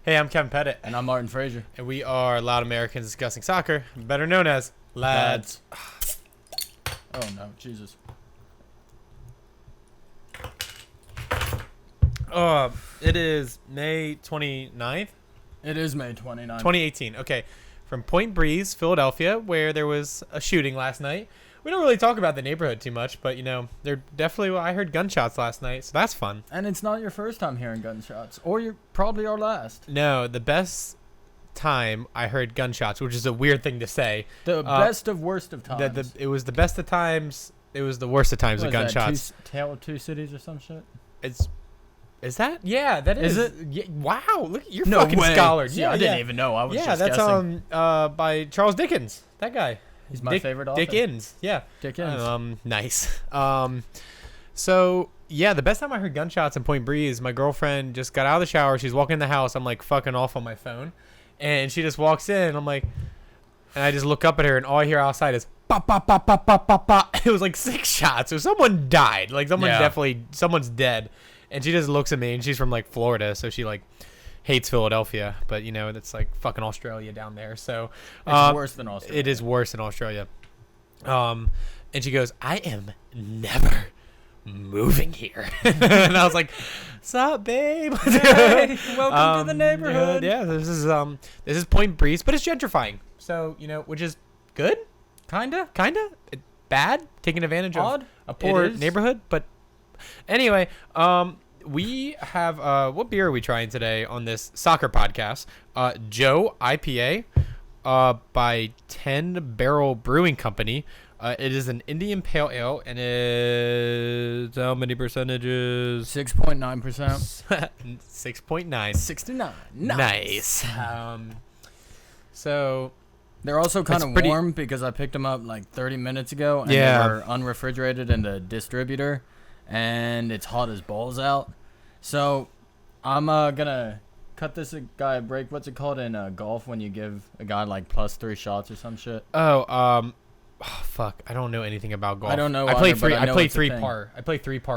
Hey, I'm Kevin Pettit. And I'm Martin Frazier. And we are Loud Americans Discussing Soccer, better known as Lads. Oh, no. Jesus. It is May 29th? It is May 29th. 2018. Okay. From Point Breeze, Philadelphia, where there was a shooting last night. We don't really talk about the neighborhood too much, but, they're definitely... I heard gunshots last night, so that's fun. And it's not your first time hearing gunshots. Or you're probably our last. No, the best time I heard gunshots, which is a weird thing to say. The best of worst of times. It was the best of times. It was the worst of times with gunshots. Tale of Two Cities or some shit? Is that? Yeah, that is. Is it? Yeah, wow, look, you're no fucking way. scholar. Yeah, I didn't even know. I was just that's guessing. by Charles Dickens. That guy. He's my favorite author. Dickens. Yeah. Dickens. Nice. So yeah, the best time I heard gunshots in Point Breeze, my girlfriend just got out of the shower. She's walking in the house. I'm like fucking off on my phone, and she just walks in. I'm like, and I just look up at her, and all I hear outside is pop, pop, pop, pop, pop, pop, pop. It was like 6 shots. So someone died. Like someone's dead. And she just looks at me, and she's from like Florida, so she like hates Philadelphia, but it's like fucking Australia down there. So it's worse than Australia. It is worse than Australia. And she goes, "I am never moving here." And I was like, "Sup, babe? Hey, welcome to the neighborhood." Yeah, this is Point Breeze, but it's gentrifying. So which is good, kinda bad, taking advantage of a poor neighborhood, but anyway, we have what beer are we trying today on this soccer podcast? Joe IPA by 10 Barrel Brewing Company. It is an Indian Pale Ale, and it's how many percentages? 6.9%. 6.9. 69. Nice. So they're also kind of warm because I picked them up like 30 minutes ago, and they were unrefrigerated in the distributor. And it's hot as balls out. So I'm gonna cut this guy a break. What's it called in golf when you give a guy like +3 shots or some shit? Fuck, I don't know anything about golf. I don't know. I play either, three par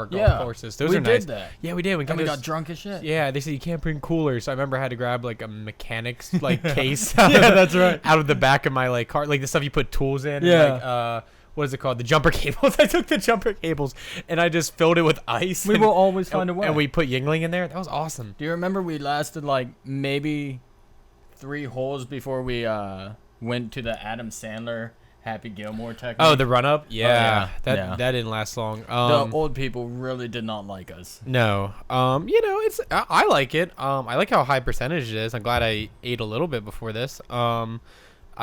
golf courses. Those are nice. Did that. Yeah, we did. We got drunk as shit. Yeah, they said you can't bring coolers. So I remember I had to grab like a mechanic's like case. Yeah, that's right. Out of the back of my like car, like the stuff you put tools in. Yeah. And, like, what is it called? The jumper cables. I took the jumper cables and I just filled it with ice. We will always find a way. And we put Yingling in there. That was awesome. Do you remember we lasted like maybe 3 holes before we went to the Adam Sandler Happy Gilmore technique? Oh, the run up? Yeah. Oh, yeah. That didn't last long. The old people really did not like us. No. It's I like it. I like how high percentage it is. I'm glad I ate a little bit before this. I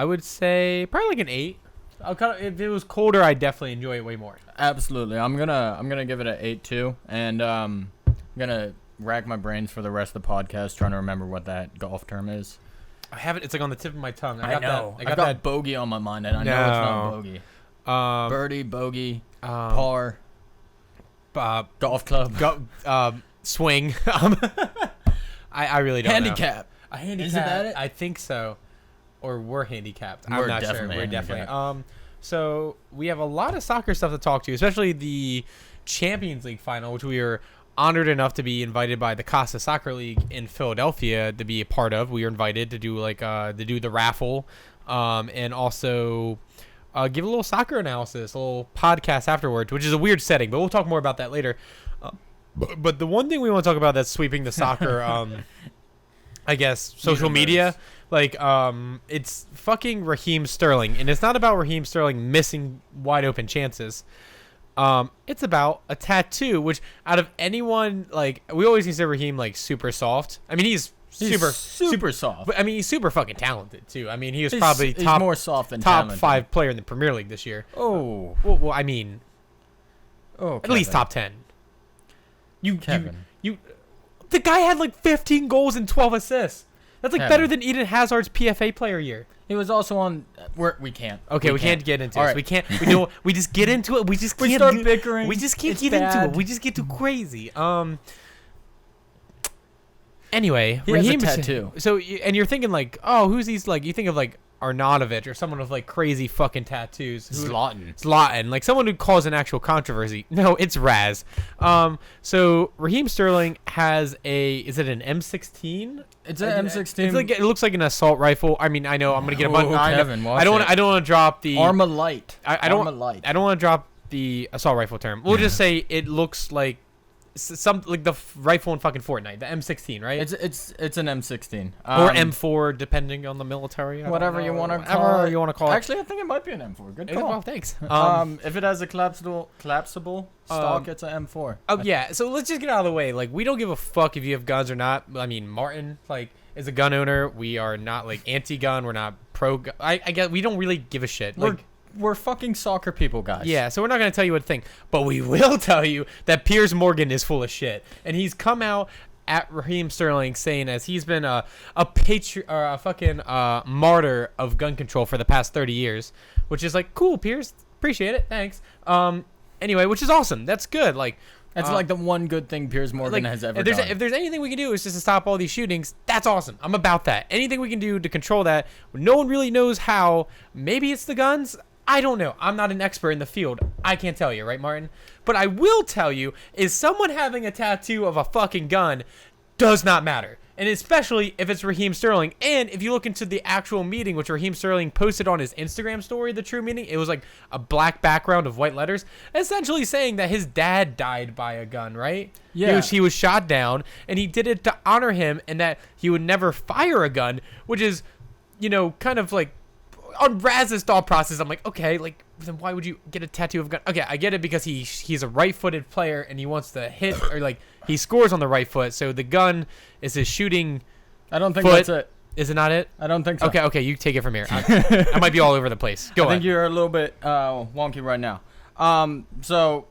would say probably like an 8. If it was colder, I'd definitely enjoy it way more. Absolutely. I'm gonna give it an 8 too, and I'm gonna rack my brains for the rest of the podcast trying to remember what that golf term is. I have it. It's like on the tip of my tongue. I know. I got that bogey on my mind, and I know it's not bogey. Birdie, bogey, par, golf club, swing. I really don't handicap. know. A handicap. Isn't that it? I think so. Or we're handicapped. We're I'm not sure. We're definitely. So we have a lot of soccer stuff to talk to, especially the Champions League final, which we are honored enough to be invited by the Casa Soccer League in Philadelphia to be a part of. We were invited to do the raffle, and also give a little soccer analysis, a little podcast afterwards, which is a weird setting, but we'll talk more about that later. But the one thing we want to talk about that's sweeping the soccer, I guess, social media. Like, it's fucking Raheem Sterling, and it's not about Raheem Sterling missing wide open chances. It's about a tattoo, which out of anyone, like, we always consider Raheem like super soft. I mean, he's super soft. But I mean, he's super fucking talented too. I mean, he's probably top more soft than top talented. 5 player in the Premier League this year. Oh, well, I mean, at least top 10. Kevin. The guy had like 15 goals and 12 assists. That's like Kevin. better than Eden Hazard's PFA player year. He was also on. We can't. Okay, we can't get into All this. right. We can't. We just get into it. We just can't. We start bickering. We just can't It's get bad. into it. We just get too crazy. Anyway, He Raheem has a tattoo. So, and you're thinking like, oh, who's these? Like, you think of like Arnautovic or someone with like crazy fucking tattoos. Zlatan. Like someone who caused an actual controversy. No, it's Raz. So Raheem Sterling has is it an M16? It's an M16. It's like, it looks like an assault rifle. I mean, I know I'm gonna get a bunch. Kevin, I don't want to drop the Armalite. I don't want to drop the assault rifle term. We'll just say it looks like some like the rifle in fucking Fortnite, the M16, right? It's an M16 or M4, depending on the military. Whatever you want to call it. Actually, I think it might be an M4. Good call. Well, thanks. If it has a collapsible stock, it's an M4. Oh yeah. So let's just get out of the way. Like, we don't give a fuck if you have guns or not. I mean, Martin is a gun owner. We are not like anti-gun. We're not pro-gun. I guess we don't really give a shit. We're fucking soccer people, guys. Yeah, so we're not going to tell you what to think, but we will tell you that Piers Morgan is full of shit. And he's come out at Raheem Sterling saying as he's been a fucking martyr of gun control for the past 30 years, which is like, cool, Piers. Appreciate it. Thanks. Anyway, which is awesome. That's good. Like, that's like the one good thing Piers Morgan has ever done. If there's anything we can do is just to stop all these shootings, that's awesome. I'm about that. Anything we can do to control that, no one really knows how. Maybe it's the guns. I don't know. I'm not an expert in the field. I can't tell you, right, Martin? But I will tell you is someone having a tattoo of a fucking gun does not matter. And especially if it's Raheem Sterling. And if you look into the actual meeting, which Raheem Sterling posted on his Instagram story, the true meeting, it was like a black background of white letters, essentially saying that his dad died by a gun, right? Yeah. He was shot down, and he did it to honor him, and that he would never fire a gun, which is, kind of like, on Raz's thought process, I'm like, okay, like, then why would you get a tattoo of a gun? Okay, I get it because he's a right-footed player and he wants to hit, or like he scores on the right foot, so the gun is his shooting. I don't think that's it. Is it not it? I don't think so. Okay, you take it from here. I might be all over the place. Go on. I think you're a little bit wonky right now. So,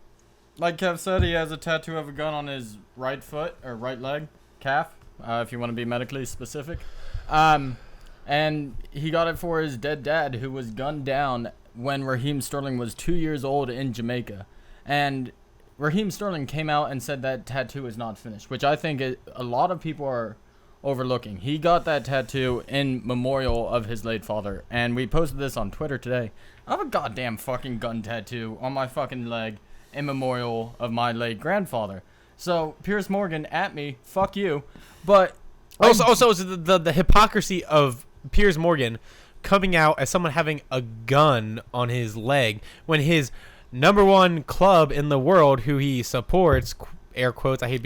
like Kev said, he has a tattoo of a gun on his right foot or right leg, calf, if you want to be medically specific. And he got it for his dead dad, who was gunned down when Raheem Sterling was 2 years old in Jamaica. And Raheem Sterling came out and said that tattoo is not finished, which I think a lot of people are overlooking. He got that tattoo in memorial of his late father. And we posted this on Twitter today. I have a goddamn fucking gun tattoo on my fucking leg in memorial of my late grandfather. So, Piers Morgan, at me, fuck you. But also the hypocrisy of Piers Morgan coming out as someone having a gun on his leg when his number one club in the world, who he supports, air quotes, I hate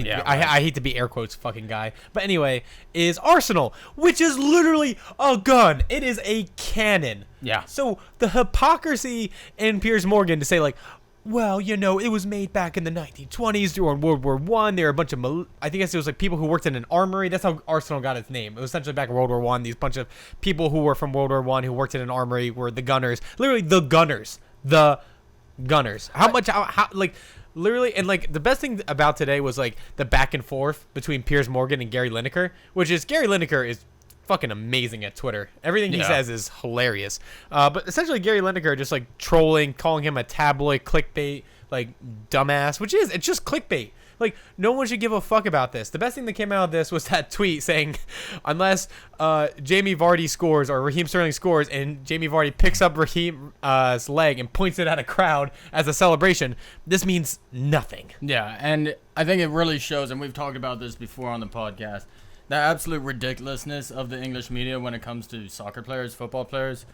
to be air quotes fucking guy, but anyway, is Arsenal, which is literally a gun. It is a cannon. Yeah. So the hypocrisy in Piers Morgan to say like, well, it was made back in the 1920s during World War I. There were a bunch of, I think it was like people who worked in an armory. That's how Arsenal got its name. It was essentially back in World War I. These bunch of people who were from World War I who worked in an armory were the gunners. Literally the gunners. The gunners. How literally, and like the best thing about today was like the back and forth between Piers Morgan and Gary Lineker, which is Gary Lineker is fucking amazing at Twitter. Everything he says is hilarious. But essentially Gary Lineker just like trolling, calling him a tabloid clickbait, like dumbass, it's just clickbait. Like, no one should give a fuck about this. The best thing that came out of this was that tweet saying, unless Jamie Vardy scores or Raheem Sterling scores and Jamie Vardy picks up Raheem's leg and points it at a crowd as a celebration, this means nothing. Yeah, and I think it really shows, and we've talked about this before on the podcast, the absolute ridiculousness of the English media when it comes to soccer players, football players.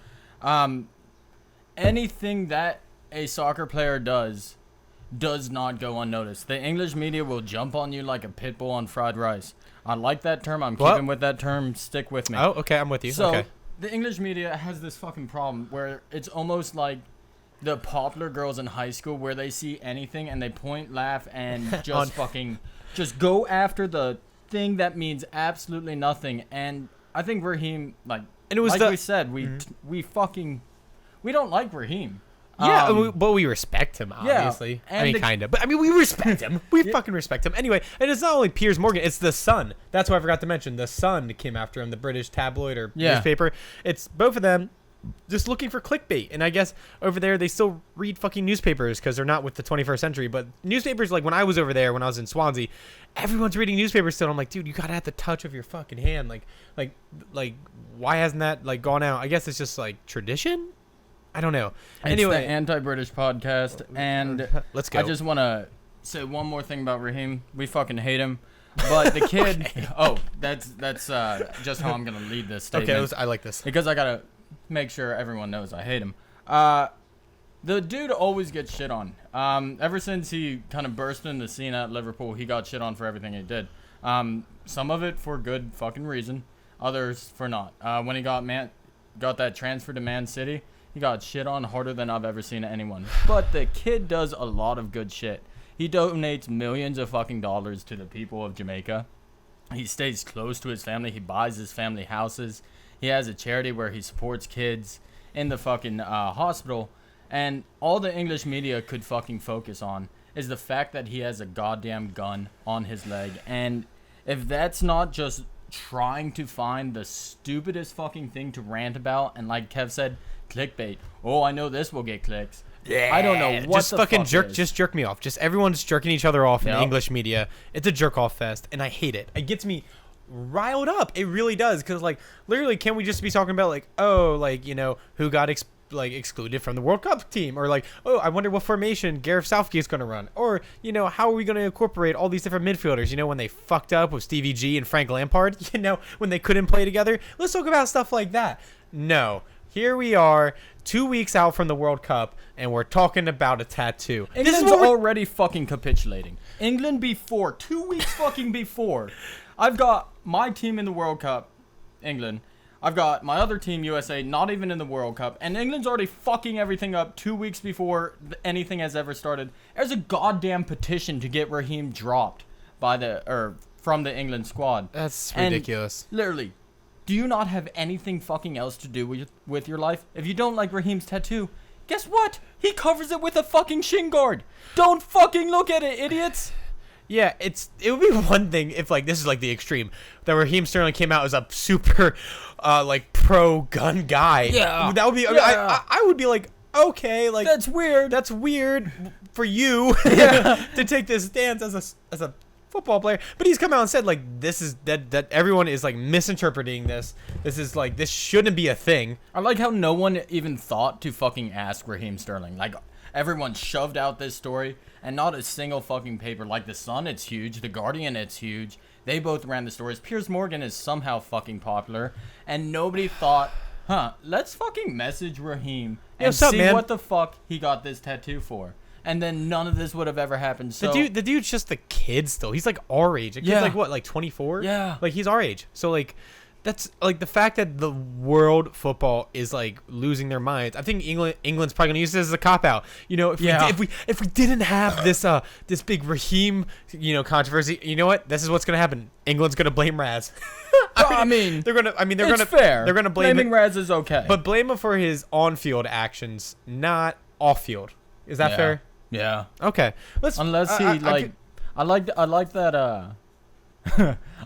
Anything that a soccer player does not go unnoticed. The English media will jump on you like a pit bull on fried rice. I like that term. I'm keeping with that term. Stick with me. Oh, okay. I'm with you. So, okay. The English media has this fucking problem where it's almost like the popular girls in high school where they see anything and they point, laugh, and just go after the thing that means absolutely nothing. And I think Raheem, we said, we don't like Raheem. Yeah, but we respect him, obviously. Yeah, I mean, kind of. But, I mean, we respect him. We fucking respect him. Anyway, and it's not only Piers Morgan, it's The Sun. That's what I forgot to mention. The Sun came after him, the British tabloid or newspaper. It's both of them. just looking for clickbait. And I guess over there they still read fucking newspapers because they're not with the 21st century. But newspapers, like when I was over there, when I was in Swansea, everyone's reading newspapers still. I'm like, dude, you got it at the touch of your fucking hand. Like, why hasn't that like gone out? I guess it's just like tradition. I don't know. Anyway, it's the anti-British podcast, and let's go. I just want to say one more thing about Raheem. We fucking hate him. But the kid, okay. Oh, that's just how I'm gonna lead this statement. Okay, I like this because I gotta make sure everyone knows I hate him. The dude always gets shit on. Ever since he kind of burst into the scene at Liverpool, he got shit on for everything he did. Some of it for good fucking reason, others for not. When he got that transfer to Man City, he got shit on harder than I've ever seen anyone. But the kid does a lot of good shit. He donates millions of fucking dollars to the people of Jamaica. He stays close to his family. He buys his family houses. He has a charity where he supports kids in the fucking hospital. And all the English media could fucking focus on is the fact that he has a goddamn gun on his leg. And if that's not just trying to find the stupidest fucking thing to rant about, and like Kev said, clickbait. Oh, I know this will get clicks. Yeah. I don't know what just the fucking fuck jerk. is. Just jerk me off. Just everyone's jerking each other off in the English media. It's a jerk off fest, and I hate it. It gets me riled up. It really does, because like literally, can we just be talking about like, oh, like, you know, who got excluded from the World Cup team, or like, oh, I wonder what formation Gareth Southgate's going to run, or, you know, how are we going to incorporate all these different midfielders, you know, when they fucked up with Stevie G and Frank Lampard, you know, when they couldn't play together. Let's talk about stuff like that. No, here we are 2 weeks out from the World Cup, and we're talking about a tattoo. England's already fucking capitulating. England before 2 weeks fucking before. I've got my team in the World Cup, England. I've got my other team, USA, not even in the World Cup. And England's already fucking everything up 2 weeks before anything has ever started. There's a goddamn petition to get Raheem dropped from the England squad. That's ridiculous. And literally, do you not have anything fucking else to do with your life? If you don't like Raheem's tattoo, guess what? He covers it with a fucking shin guard. Don't fucking look at it, idiots. Yeah, it would be one thing if, like, this is like the extreme, that Raheem Sterling came out as a super like pro gun guy. Yeah, that would be. I would be like, okay, like, that's weird. That's weird for you to take this stance as a football player. But he's come out and said, like, this is that everyone is like misinterpreting this. This is like, this shouldn't be a thing. I like how no one even thought to fucking ask Raheem Sterling. Like, everyone shoved out this story, and not a single fucking paper. Like The Sun, it's huge. The Guardian, it's huge. They both ran the stories. Piers Morgan is somehow fucking popular, and nobody thought, let's fucking message Raheem and see what the fuck he got this tattoo for. And then none of this would have ever happened. So the dude's just a kid still. He's like our age. The kid's like what, like 24? Yeah. Like, he's our age. So like, that's like the fact that the world football is like losing their minds. I think England's probably gonna use this as a cop out. You know, if we didn't have this this big Raheem, you know, controversy, you know what? This is what's gonna happen. England's gonna blame Raz. They're gonna fair. They're gonna blame Blaming Raz is okay, but blame him for his on-field actions, not off-field. Is that fair? Yeah. Okay. Unless he I like that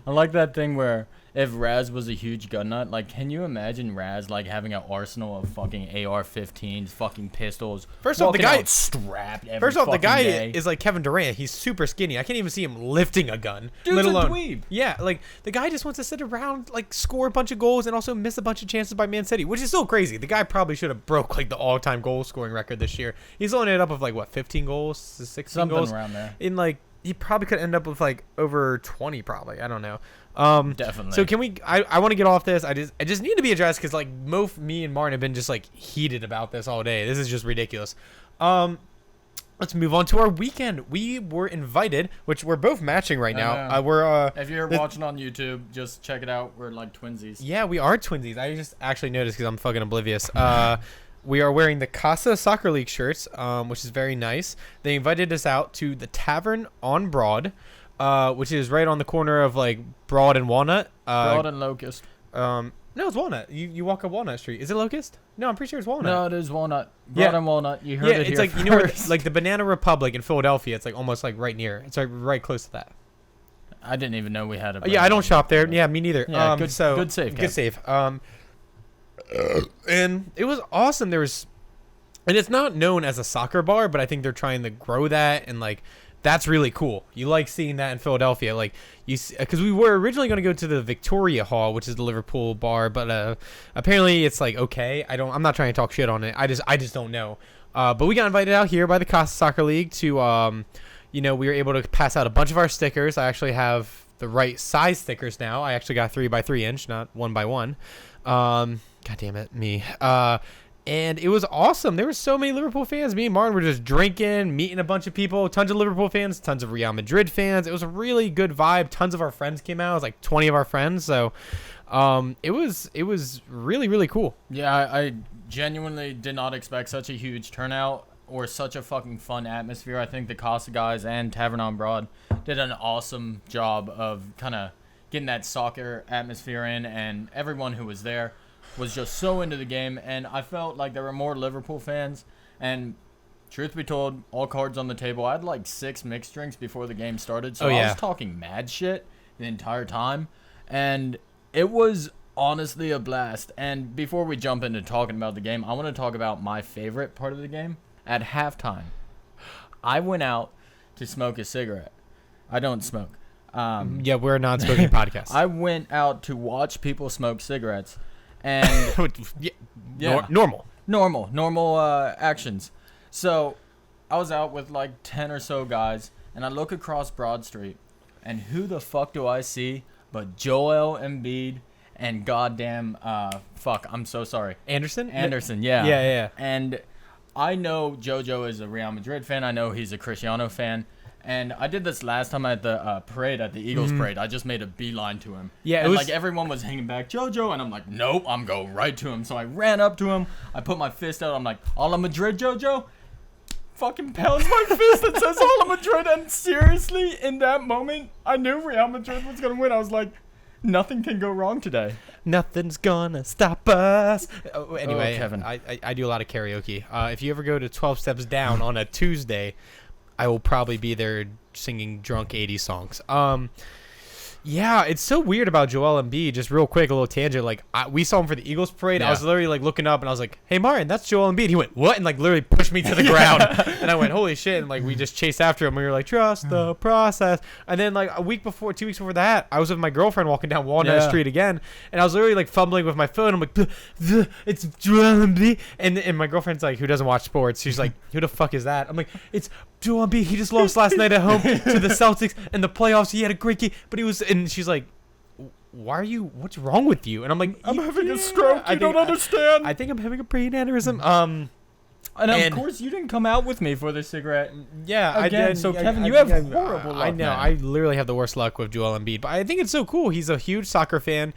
I like that thing where if Raz was a huge gun nut, like, can you imagine Raz like having an arsenal of fucking AR-15s, fucking pistols? First off, the guy strapped. Is like Kevin Durant. He's super skinny. I can't even see him lifting a gun. Dude's a dweeb. Yeah, like, the guy just wants to sit around, like, score a bunch of goals and also miss a bunch of chances by Man City, which is so crazy. The guy probably should have broke like the all-time goal scoring record this year. He's only ended up with like what, 15 goals, 16 something goals around there. In like, he probably could end up with like over 20 probably. I don't know. Definitely. So can we? I want to get off this. I just need to be addressed because like me and Martin have been just like heated about this all day. This is just ridiculous. Let's move on to our weekend. We were invited, which we're both matching right now. If you're watching on YouTube, just check it out. We're like twinsies. Yeah, we are twinsies. I just actually noticed because I'm fucking oblivious. We are wearing the Casa Soccer League shirts, which is very nice. They invited us out to the Tavern on Broad, which is right on the corner of like Broad and Walnut. Broad and Locust. No, it's Walnut. You walk up Walnut Street. Is it Locust? No, I'm pretty sure it's Walnut. No, it is Walnut. Broad and Walnut. You heard it it's here like first. You know where, like the Banana Republic in Philadelphia. It's like almost like right near. It's like right close to that. I didn't even know we had a. Yeah, I don't shop there. Yeah, me neither. Yeah, good save. Good save. And it was awesome. And it's not known as a soccer bar, but I think they're trying to grow that, and like that's really cool. You like seeing that in Philadelphia, like because we were originally going to go to the Victoria Hall, which is the Liverpool bar, but apparently it's like okay. I'm not trying to talk shit on it. I just don't know. But we got invited out here by the Casa Soccer League to we were able to pass out a bunch of our stickers. I actually have the right size stickers now. I actually got 3x3 inch, not 1x1. God damn it, me. And it was awesome. There were so many Liverpool fans. Me and Martin were just drinking, meeting a bunch of people, tons of Liverpool fans, tons of Real Madrid fans. It was a really good vibe. Tons of our friends came out. It was like 20 of our friends. So it was really, really cool. Yeah, I genuinely did not expect such a huge turnout or such a fucking fun atmosphere. I think the Casa guys and Tavern on Broad did an awesome job of kind of getting that soccer atmosphere in, and everyone who was there was just so into the game, and I felt like there were more Liverpool fans, and truth be told, all cards on the table. I had like 6 mixed drinks before the game started, so I was talking mad shit the entire time, and it was honestly a blast. And before we jump into talking about the game, I want to talk about my favorite part of the game. At halftime, I went out to smoke a cigarette. I don't smoke. Yeah, we're a non-smoking podcast. I went out to watch people smoke cigarettes. And normal actions. So I was out with like 10 or so guys, and I look across Broad Street, and who the fuck do I see but Joel Embiid and goddamn I'm so sorry, Anderson, yeah. And I know Jojo is a Real Madrid fan. I know he's a Cristiano fan. And I did this last time at the parade, at the Eagles parade. I just made a beeline to him. Yeah, and like everyone was hanging back, Jojo, and I'm like, nope, I'm going right to him. So I ran up to him. I put my fist out. I'm like, Ala Madrid, Jojo. Fucking pounds my fist that says Ala Madrid. And seriously, in that moment, I knew Real Madrid was going to win. I was like, nothing can go wrong today. Nothing's gonna stop us. Anyway, Kevin. I do a lot of karaoke. If you ever go to 12 Steps Down on a Tuesday, I will probably be there singing drunk 80s songs. Yeah, it's so weird about Joel Embiid. Just real quick, a little tangent. Like we saw him for the Eagles parade. Yeah. I was literally like looking up, and I was like, "Hey, Martin, that's Joel Embiid." He went, "What?" And like literally pushed me to the ground. And I went, "Holy shit!" And like we just chased after him. We were like, "Trust the process." And then like 2 weeks before that, I was with my girlfriend walking down Walnut Street again, and I was literally like fumbling with my phone. I'm like, "It's Joel Embiid," and my girlfriend's like, who doesn't watch sports? She's like, "Who the fuck is that?" I'm like, "It's Joel Embiid. He just lost last night at home to the Celtics in the playoffs. He had a great game, but he was." And she's like, what's wrong with you? And I'm like, I'm having a stroke. I don't understand. I think I'm having a brain aneurysm. And of course, you didn't come out with me for the cigarette. Yeah, again, I did. So, Kevin, you have horrible luck. I know. Man. I literally have the worst luck with Joel Embiid. But I think it's so cool. He's a huge soccer fan.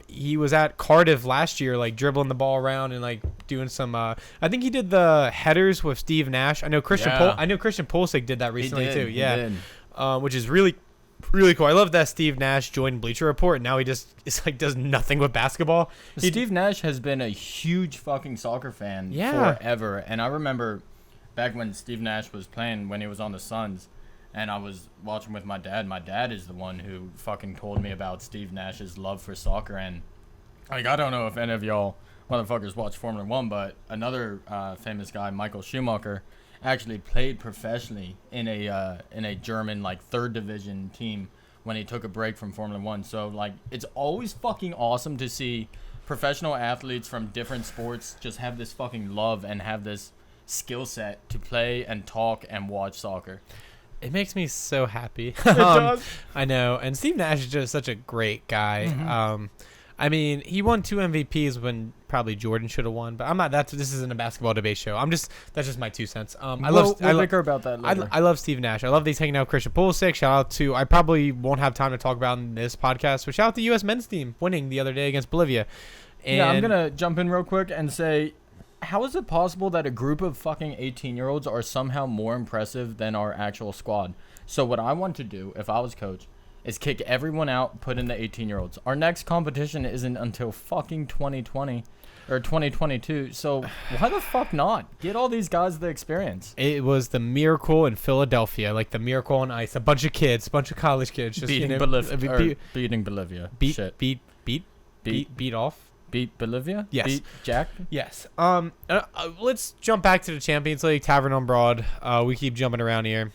He was at Cardiff last year, like dribbling the ball around and like doing some. I think he did the headers with Steve Nash. I know Christian Pulisic did that recently too. Yeah, which is really cool. I love that Steve Nash joined Bleacher Report, and now he just does nothing with basketball. Steve Nash has been a huge fucking soccer fan forever, and I remember back when Steve Nash was playing when he was on the Suns, and I was watching with my dad. My dad is the one who fucking told me about Steve Nash's love for soccer, and like I don't know if any of y'all motherfuckers watch Formula 1, but another famous guy, Michael Schumacher, actually played professionally in a German like 3rd division team when he took a break from Formula 1. So like it's always fucking awesome to see professional athletes from different sports just have this fucking love and have this skill set to play and talk and watch soccer. It makes me so happy. It does. I know. And Steve Nash is just such a great guy. Mm-hmm. I mean, he won 2 MVPs when probably Jordan should have won, but I'm not. This isn't a basketball debate show. That's just my 2 cents. We'll bicker about that later. I love Steve Nash. I love that he's hanging out with Christian Pulisic. Shout out to, I probably won't have time to talk about in this podcast, but shout out to the U.S. men's team winning the other day against Bolivia. And I'm gonna jump in real quick and say, how is it possible that a group of fucking 18-year-olds are somehow more impressive than our actual squad? So what I want to do, if I was coach, is kick everyone out, put in the 18-year-olds. Our next competition isn't until fucking 2020 or 2022. So why the fuck not? Get all these guys the experience. It was the miracle in Philadelphia, like the miracle on ice. A bunch of college kids, just beating Bolivia. Beat off. beat Bolivia? Yes. Beat Jack? Yes. Let's jump back to the Champions League, Tavern on Broad. We keep jumping around here.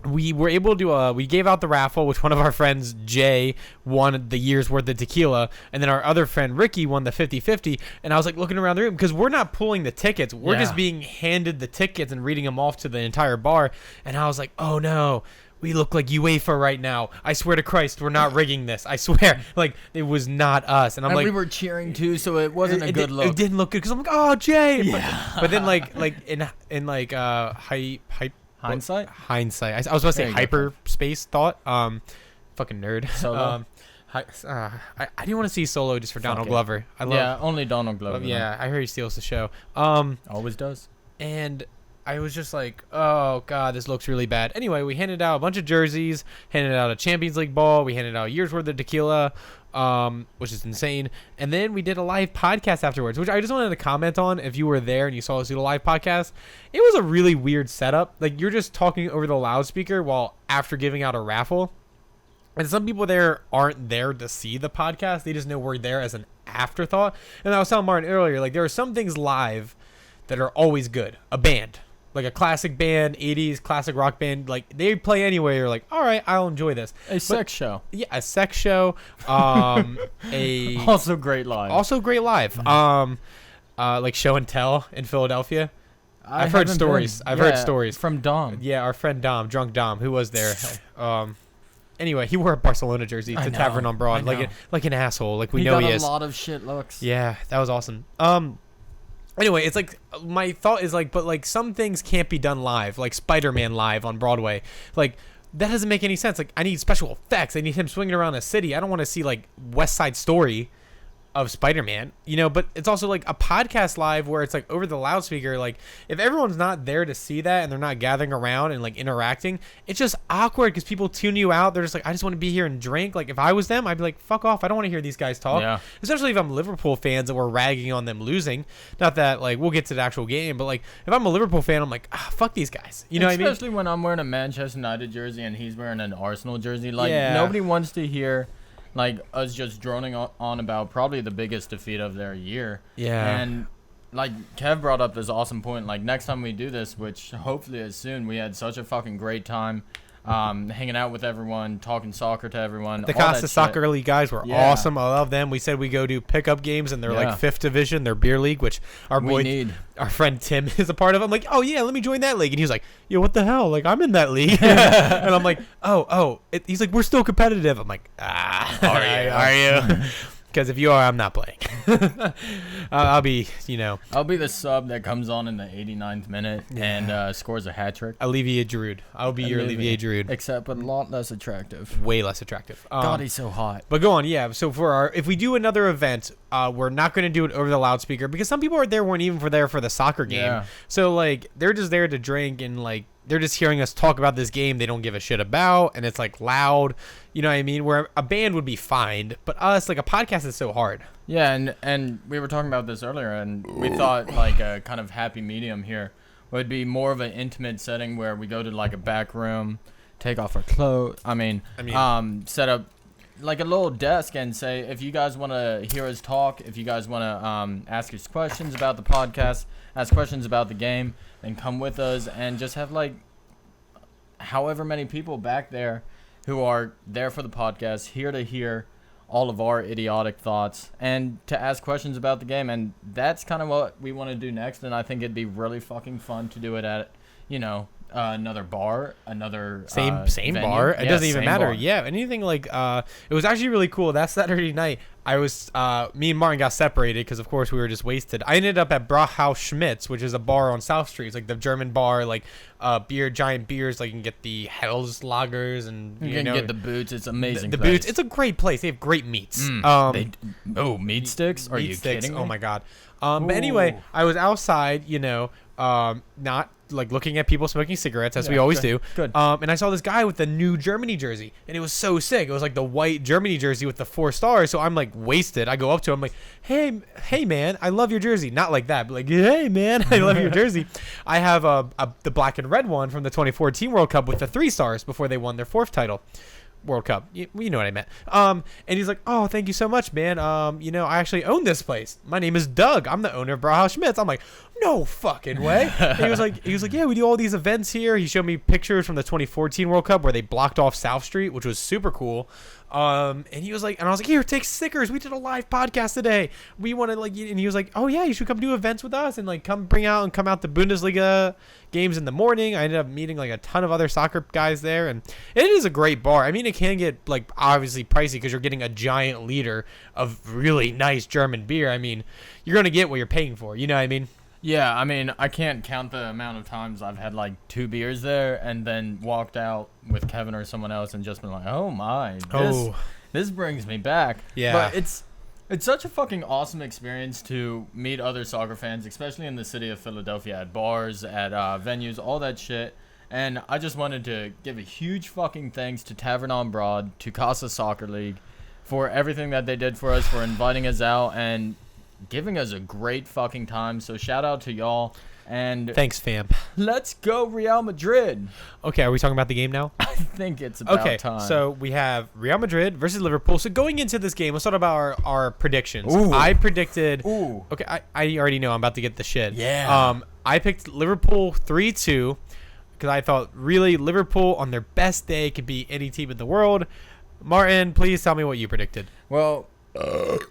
We were able to, we gave out the raffle, which one of our friends, Jay, won the year's worth of tequila. And then our other friend, Ricky, won the 50-50. And I was like looking around the room because we're not pulling the tickets. We're just being handed the tickets and reading them off to the entire bar. And I was like, oh no. We look like UEFA right now. I swear to Christ, we're not rigging this. I swear. Like, it was not us. And I'm like... we were cheering, too, so it wasn't a good look. It didn't look good, because I'm like, oh, Jay! Yeah. But then, Hindsight? Hindsight. I was about to say hyperspace thought. Fucking nerd. Solo? I didn't want to see Solo just for Donald Glover. Only Donald Glover. Yeah, I heard he steals the show. Always does. And... I was just like, oh, God, this looks really bad. Anyway, we handed out a bunch of jerseys, handed out a Champions League ball. We handed out a year's worth of tequila, which is insane. And then we did a live podcast afterwards, which I just wanted to comment on. If you were there and you saw us do a live podcast, it was a really weird setup. Like, you're just talking over the loudspeaker while after giving out a raffle. And some people there aren't there to see the podcast. They just know we're there as an afterthought. And I was telling Martin earlier, like, there are some things live that are always good. A band. Like a classic band, 80s classic rock band, like they play anyway. You're like, all right, I'll enjoy this. Sex show. Yeah, a sex show. Also great live. Like show and tell in Philadelphia. I've heard stories. I've heard stories from Dom. Yeah, our friend Dom, drunk Dom, who was there. Anyway, he wore a Barcelona jersey to Tavern on Broad, like an asshole. Like we know he is. He got a lot of shit looks. Yeah, that was awesome. Anyway, it's like my thought is like, but like some things can't be done live, like Spider-Man live on Broadway. Like that doesn't make any sense. Like I need special effects. I need him swinging around the city. I don't want to see like West Side Story of Spider-Man, you know, but it's also like a podcast live where it's like over the loudspeaker. Like if everyone's not there to see that and they're not gathering around and like interacting, it's just awkward because people tune you out. They're just like, I just want to be here and drink. Like if I was them, I'd be like, fuck off. I don't want to hear these guys talk. Yeah. Especially if I'm Liverpool fans and we're ragging on them losing. Not that like we'll get to the actual game, but like if I'm a Liverpool fan, I'm like, fuck these guys. You know what I mean? Especially when I'm wearing a Manchester United jersey and he's wearing an Arsenal jersey. Like nobody wants to hear like us just droning on about probably the biggest defeat of their year. Yeah. And like Kev brought up this awesome point. Like next time we do this, which hopefully is soon, we had such a fucking great time hanging out with everyone, talking soccer to everyone. The Costa Soccer League guys were awesome. I love them. We said we go do pickup games and they're like 5th division, their beer league, which our friend Tim is a part of. I'm like, oh yeah, let me join that league. And he was like, yo, what the hell? Like I'm in that league. And I'm like, he's like, we're still competitive. I'm like, are you? Because if you are, I'm not playing. I'll be the sub that comes on in the 89th minute and scores a hat trick. Olivier Giroud. I'll be your Olivier Giroud. Except a lot less attractive. Way less attractive. God, he's so hot. But go on, yeah. So if we do another event, we're not going to do it over the loudspeaker because some people weren't even there for the soccer game. Yeah. So like they're just there to drink and like they're just hearing us talk about this game they don't give a shit about, and it's like loud, you know what I mean? Where a band would be fine, but us, like a podcast is so hard. Yeah, and we were talking about this earlier, and we thought like a kind of happy medium here would be more of an intimate setting where we go to like a back room, take off our clothes. I mean, set up like a little desk and say, if you guys want to hear us talk, if you guys want to ask us questions about the podcast, ask questions about the game, then come with us and just have like however many people back there who are there for the podcast, here to hear all of our idiotic thoughts and to ask questions about the game. And that's kind of what we want to do next. And I think it'd be really fucking fun to do it at, another bar, another same venue. Bar. It doesn't even matter. Bar. Yeah, anything like it was actually really cool. That Saturday night, I was me and Martin got separated because of course we were just wasted. I ended up at Brauhaus Schmitz, which is a bar on South Street. It's like the German bar, like giant beers. Like you can get the Hell's lagers and you can get the boots. It's amazing. The boots. It's a great place. They have great meats. Meat sticks? Are you kidding me? Oh my god. But anyway, I was outside, not like looking at people smoking cigarettes as we always do. Good. And I saw this guy with the new Germany jersey, and it was so sick. It was like the white Germany jersey with the 4 stars. So I'm like wasted. I go up to him like, hey man, I love your jersey. Not like that, but like, hey man, I love your jersey. I have the black and red one from the 2014 World Cup with the 3 stars before they won their 4th title. World Cup. You know what I meant. And he's like, oh, thank you so much, man. I actually own this place. My name is Doug. I'm the owner of Brauhaus Schmitz. I'm like, no fucking way. And he was like, yeah, we do all these events here. He showed me pictures from the 2014 World Cup where they blocked off South Street, which was super cool. And he was like, and I was like, here, take stickers. We did a live podcast today. We want to and he was like, oh yeah, you should come do events with us and like come out to Bundesliga games in the morning. I ended up meeting like a ton of other soccer guys there, and it is a great bar. I mean, it can get like obviously pricey because you're getting a giant liter of really nice German beer. I mean, you're going to get what you're paying for. You know what I mean? Yeah, I mean, I can't count the amount of times I've had like 2 beers there and then walked out with Kevin or someone else and just been like, oh my, this brings me back. Yeah. But it's such a fucking awesome experience to meet other soccer fans, especially in the city of Philadelphia, at bars, at venues, all that shit. And I just wanted to give a huge fucking thanks to Tavern on Broad, to Casa Soccer League, for everything that they did for us, for inviting us out and giving us a great fucking time. So shout out to y'all. And thanks, fam. Let's go Real Madrid. Okay, are we talking about the game now? I think it's about time. So we have Real Madrid versus Liverpool. So going into this game, let's talk about our predictions. Ooh. I predicted. Ooh. Okay, I already know I'm about to get the shit. Yeah. I picked Liverpool 3-2 because I thought really Liverpool on their best day could beat any team in the world. Martin, please tell me what you predicted. Well,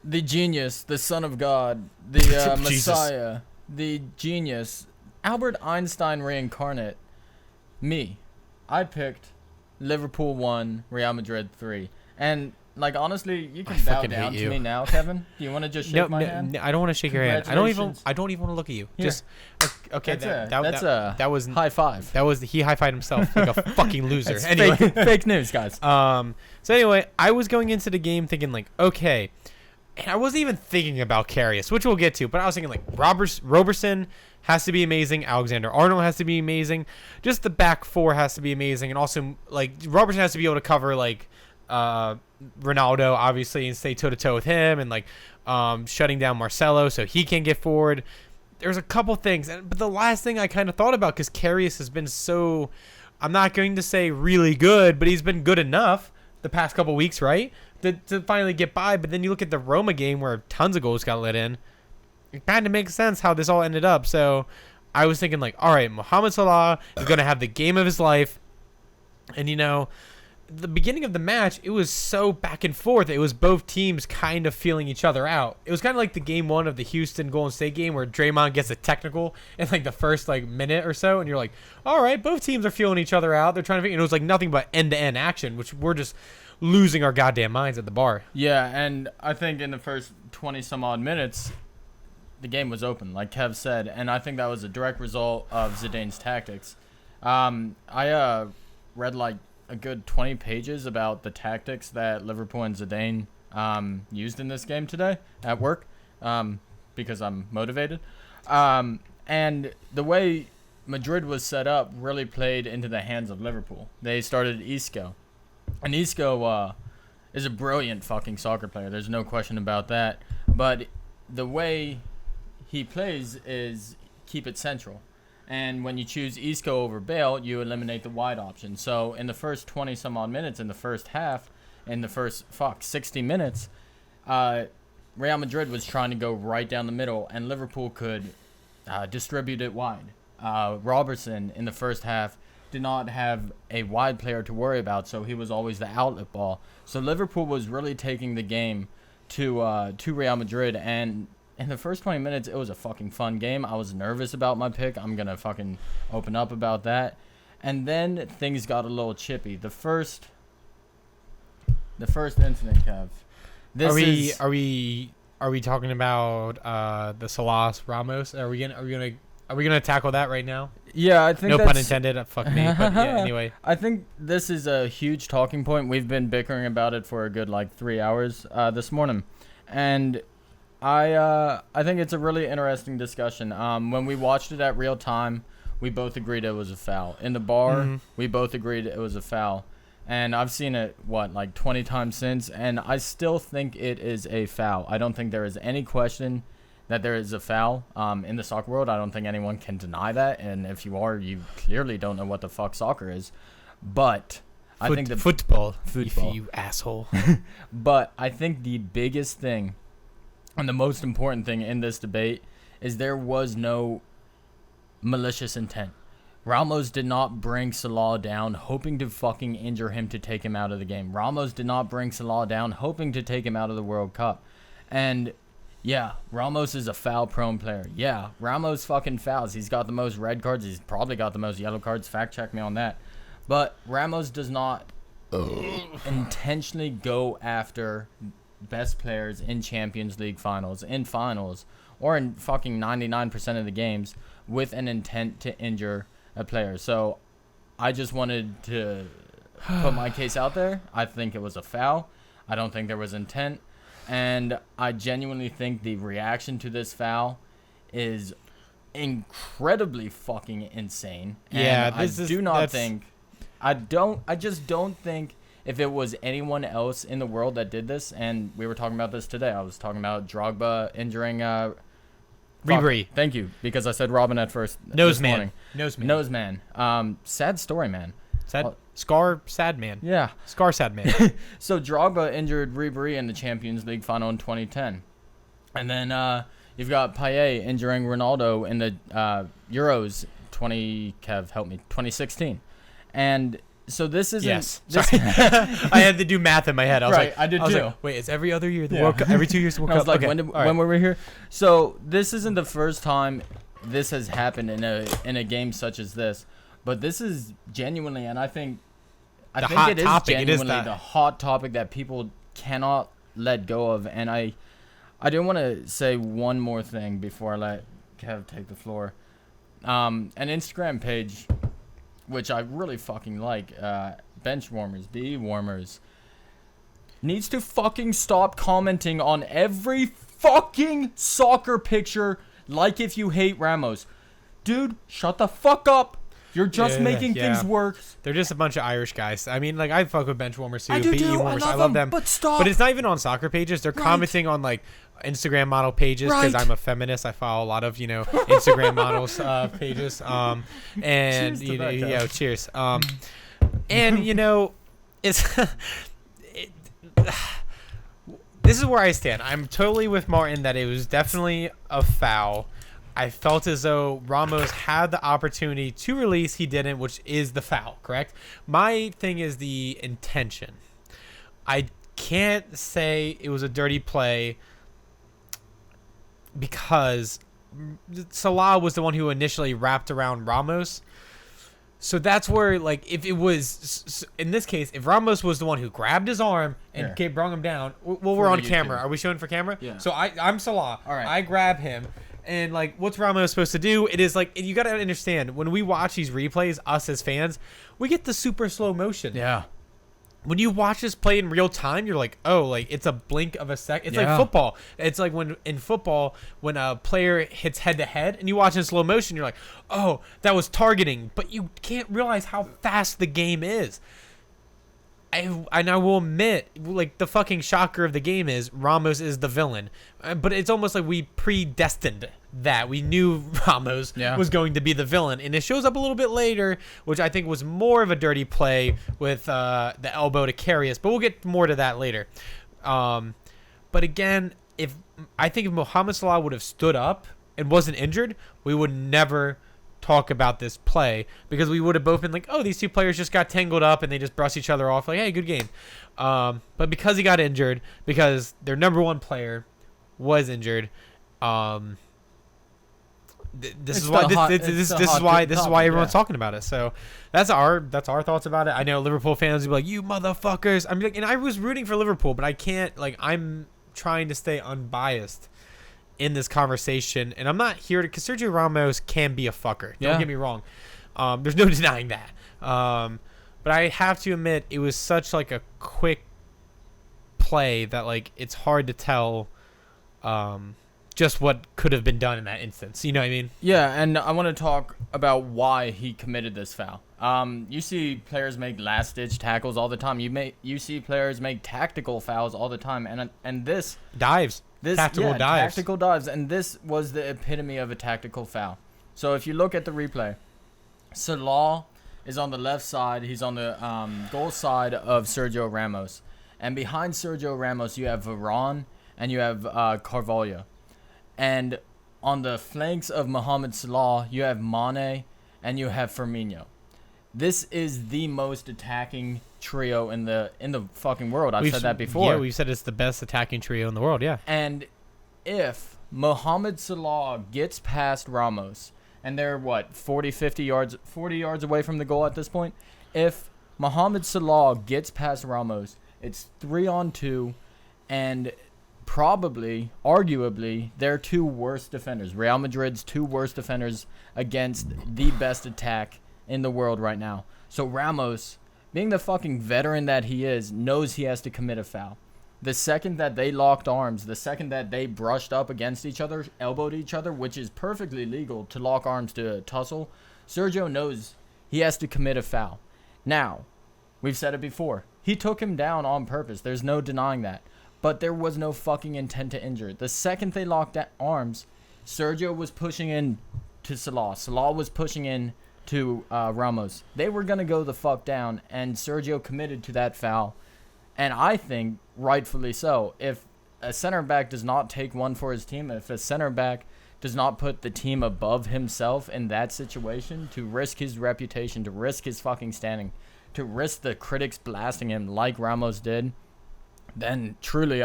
the genius, the son of God, the Messiah, the genius, Albert Einstein reincarnate, me. I picked Liverpool 1, Real Madrid 3. And, like, honestly, you can bow down to me now, Kevin. Do you want to just shake my hand? No, I don't want to shake your hand. I don't even want to look at you. Here. Just okay. That was high five. He high fived himself like a fucking loser. That's anyway, fake news, guys. So anyway, I was going into the game thinking like, okay, and I wasn't even thinking about Karius, which we'll get to, but I was thinking like Robertson has to be amazing, Alexander-Arnold has to be amazing, just the back four has to be amazing, and also like Robertson has to be able to cover like Ronaldo obviously and stay toe to toe with him, and like shutting down Marcelo so he can get forward. There's a couple things, but the last thing I kind of thought about, because Karius has been so, I'm not going to say really good, but he's been good enough the past couple weeks, right? To finally get by. But then you look at the Roma game where tons of goals got let in. It kind of makes sense how this all ended up. So I was thinking like, all right, Mohamed Salah is going to have the game of his life. And, you know, the beginning of the match, it was so back and forth. It was both teams kind of feeling each other out. It was kind of like the game 1 of the Houston Golden State game where Draymond gets a technical in like the first like minute or so. And you're like, all right, both teams are feeling each other out. They're trying to, and it was like nothing but end-to-end action, which we're just losing our goddamn minds at the bar. Yeah, and I think in the first 20 some odd minutes, the game was open, like Kev said, and I think that was a direct result of Zidane's tactics. I read like a good 20 pages about the tactics that Liverpool and Zidane used in this game today at work, because I'm motivated. And the way Madrid was set up really played into the hands of Liverpool. They started Isco. And Isco is a brilliant fucking soccer player. There's no question about that. But the way he plays is keep it central. And when you choose Isco over Bale, you eliminate the wide option. So in the first 20-some-odd minutes, in the first half, in the first, 60 minutes, Real Madrid was trying to go right down the middle, and Liverpool could distribute it wide. Robertson, in the first half, did not have a wide player to worry about, so he was always the outlet ball. So Liverpool was really taking the game to Real Madrid, and in the first 20 minutes, it was a fucking fun game. I was nervous about my pick. I'm going to fucking open up about that. And then things got a little chippy. The first incident, Kev. Are we talking about the Salas Ramos? Are we gonna tackle that right now? Yeah, I think no pun intended. Fuck me. But yeah, anyway, I think this is a huge talking point. We've been bickering about it for a good 3 hours this morning, and I think it's a really interesting discussion. When we watched it at real time, we both agreed it was a foul. In the bar, we both agreed it was a foul. And I've seen it, 20 times since, and I still think it is a foul. I don't think there is any question that there is a foul in the soccer world. I don't think anyone can deny that, and if you are, you clearly don't know what the fuck soccer is. But I think the football, you asshole. But I think the biggest thing and the most important thing in this debate is there was no malicious intent. Ramos did not bring Salah down hoping to fucking injure him to take him out of the game. Ramos did not bring Salah down hoping to take him out of the World Cup. And yeah, Ramos is a foul-prone player. Yeah, Ramos fucking fouls. He's got the most red cards. He's probably got the most yellow cards. Fact check me on that. But Ramos does not intentionally go after best players in Champions League finals, or in fucking 99% of the games with an intent to injure a player. So I just wanted to put my case out there. I think it was a foul. I don't think there was intent. And I genuinely think the reaction to this foul is incredibly fucking insane. And I just don't think if it was anyone else in the world that did this, and we were talking about this today. I was talking about Drogba injuring Ribery. Thank you, because I said Robin at first. Noseman. Sad story, man. Sad man. Yeah. Scar sad man. So Drogba injured Ribery in the Champions League final in 2010. And then you've got Payet injuring Ronaldo in the Euros 2016. And so this isn't... Yes. Sorry. I had to do math in my head. I was I did too. Like, wait, it's every other year the World Cup? Every 2 years the World Cup? I was like, when were we here? So this isn't the first time this has happened in a game such as this. But this is genuinely, and I think it is genuinely the hot topic that people cannot let go of. And I do want to say one more thing before I let Kev take the floor. An Instagram page, which I really fucking like, Bench Warmers, BE Warmers, needs to fucking stop commenting on every fucking soccer picture like if you hate Ramos. Dude, shut the fuck up. You're just making things worse. They're just a bunch of Irish guys. I mean, like, I fuck with bench warmers too. I do too. I love them. But stop. But it's not even on soccer pages. They're commenting on, like, Instagram model pages because I'm a feminist. I follow a lot of, Instagram models pages. And, cheers cheers. And, it's... this is where I stand. I'm totally with Martin that it was definitely a foul. I felt as though Ramos had the opportunity to release. He didn't, which is the foul, correct? My thing is the intention. I can't say it was a dirty play because Salah was the one who initially wrapped around Ramos. So that's where, like, if it was, in this case, if Ramos was the one who grabbed his arm and brought him down, well, we're on camera. Are we showing for camera? Yeah. So I'm Salah. All right. I grab him. And, like, what's Ramos supposed to do? It is, like, you got to understand, when we watch these replays, us as fans, we get the super slow motion. Yeah. When you watch this play in real time, you're like, oh, like, it's a blink of a sec. It's like football. It's like when in football, when a player hits head-to-head, and you watch in slow motion, you're like, oh, that was targeting. But you can't realize how fast the game is. And I will admit, like, the fucking shocker of the game is Ramos is the villain. But it's almost like we predestined that. We knew Ramos was going to be the villain. And it shows up a little bit later, which I think was more of a dirty play with the elbow to Karius. But we'll get more to that later. But again, I think if Mohamed Salah would have stood up and wasn't injured, we would never talk about this play because we would have both been like, oh, these two players just got tangled up and they just brushed each other off, like, hey, good game. But because he got injured, because their number one player was injured, this is why everyone's talking about it. So that's our thoughts about it. I know Liverpool fans will be like, you motherfuckers. I mean, like, and I was rooting for Liverpool, but I can't, like, I'm trying to stay unbiased in this conversation, and I'm not here to, because Sergio Ramos can be a fucker. Don't get me wrong. There's no denying that. But I have to admit, it was such, like, a quick play that, like, it's hard to tell just what could have been done in that instance. You know what I mean? Yeah, and I want to talk about why he committed this foul. You see players make last-ditch tackles all the time. You see players make tactical fouls all the time, and this dives. Tactical dives, and this was the epitome of a tactical foul. So if you look at the replay, Salah is on the left side. He's on the goal side of Sergio Ramos. And behind Sergio Ramos, you have Varane and you have Carvalho. And on the flanks of Mohamed Salah, you have Mane and you have Firmino. This is the most attacking trio in the fucking world. I've said that before. Yeah, we've said it's the best attacking trio in the world, yeah. And if Mohamed Salah gets past Ramos, and they're, 40 yards away from the goal at this point? If Mohamed Salah gets past Ramos, it's 3-on-2, and probably, arguably, their two worst defenders. Real Madrid's two worst defenders against the best attack in the world right now. So Ramos, being the fucking veteran that he is, knows he has to commit a foul. The second that they locked arms, the second that they brushed up against each other, elbowed each other, which is perfectly legal to lock arms to tussle, Sergio knows he has to commit a foul. Now, we've said it before. He took him down on purpose. There's no denying that. But there was no fucking intent to injure. The second they locked arms, Sergio was pushing in to Salah. Salah was pushing in to Ramos. They were going to go the fuck down, and Sergio committed to that foul. And I think, rightfully so, if a center back does not take one for his team, if a center back does not put the team above himself in that situation to risk his reputation, to risk his fucking standing, to risk the critics blasting him like Ramos did, then truly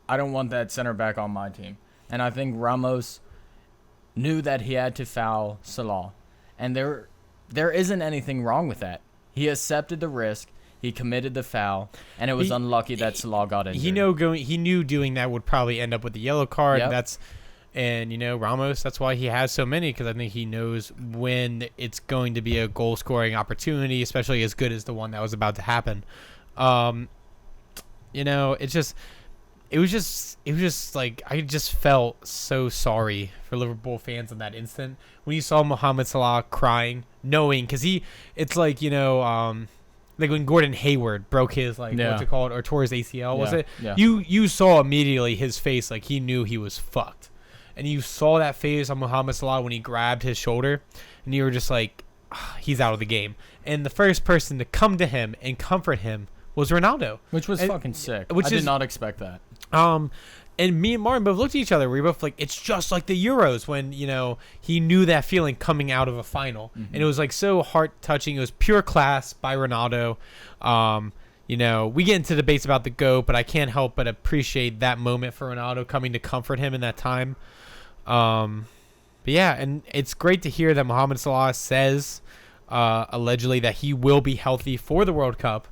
I don't want that center back on my team. And I think Ramos knew that he had to foul Salah. And there isn't anything wrong with that. He accepted the risk. He committed the foul, and it was unlucky that Salah got injured. He knew doing that would probably end up with the yellow card. Yep. Ramos, that's why he has so many, because I think he knows when it's going to be a goal-scoring opportunity, especially as good as the one that was about to happen. It was just like, I just felt so sorry for Liverpool fans in that instant when you saw Mohamed Salah crying, knowing, because it's like, like when Gordon Hayward broke his, what's it called, or tore his ACL, was it? Yeah. You saw immediately his face, like he knew he was fucked. And you saw that face on Mohamed Salah when he grabbed his shoulder, and you were just like, he's out of the game. And the first person to come to him and comfort him was Ronaldo. Which was fucking sick. I did not expect that. And me and Martin both looked at each other. We were both like, it's just like the Euros when, he knew that feeling coming out of a final. Mm-hmm. And it was like so heart-touching. It was pure class by Ronaldo. We get into debates about the GOAT, but I can't help but appreciate that moment for Ronaldo coming to comfort him in that time. But yeah, and it's great to hear that Mohamed Salah says allegedly that he will be healthy for the World Cup,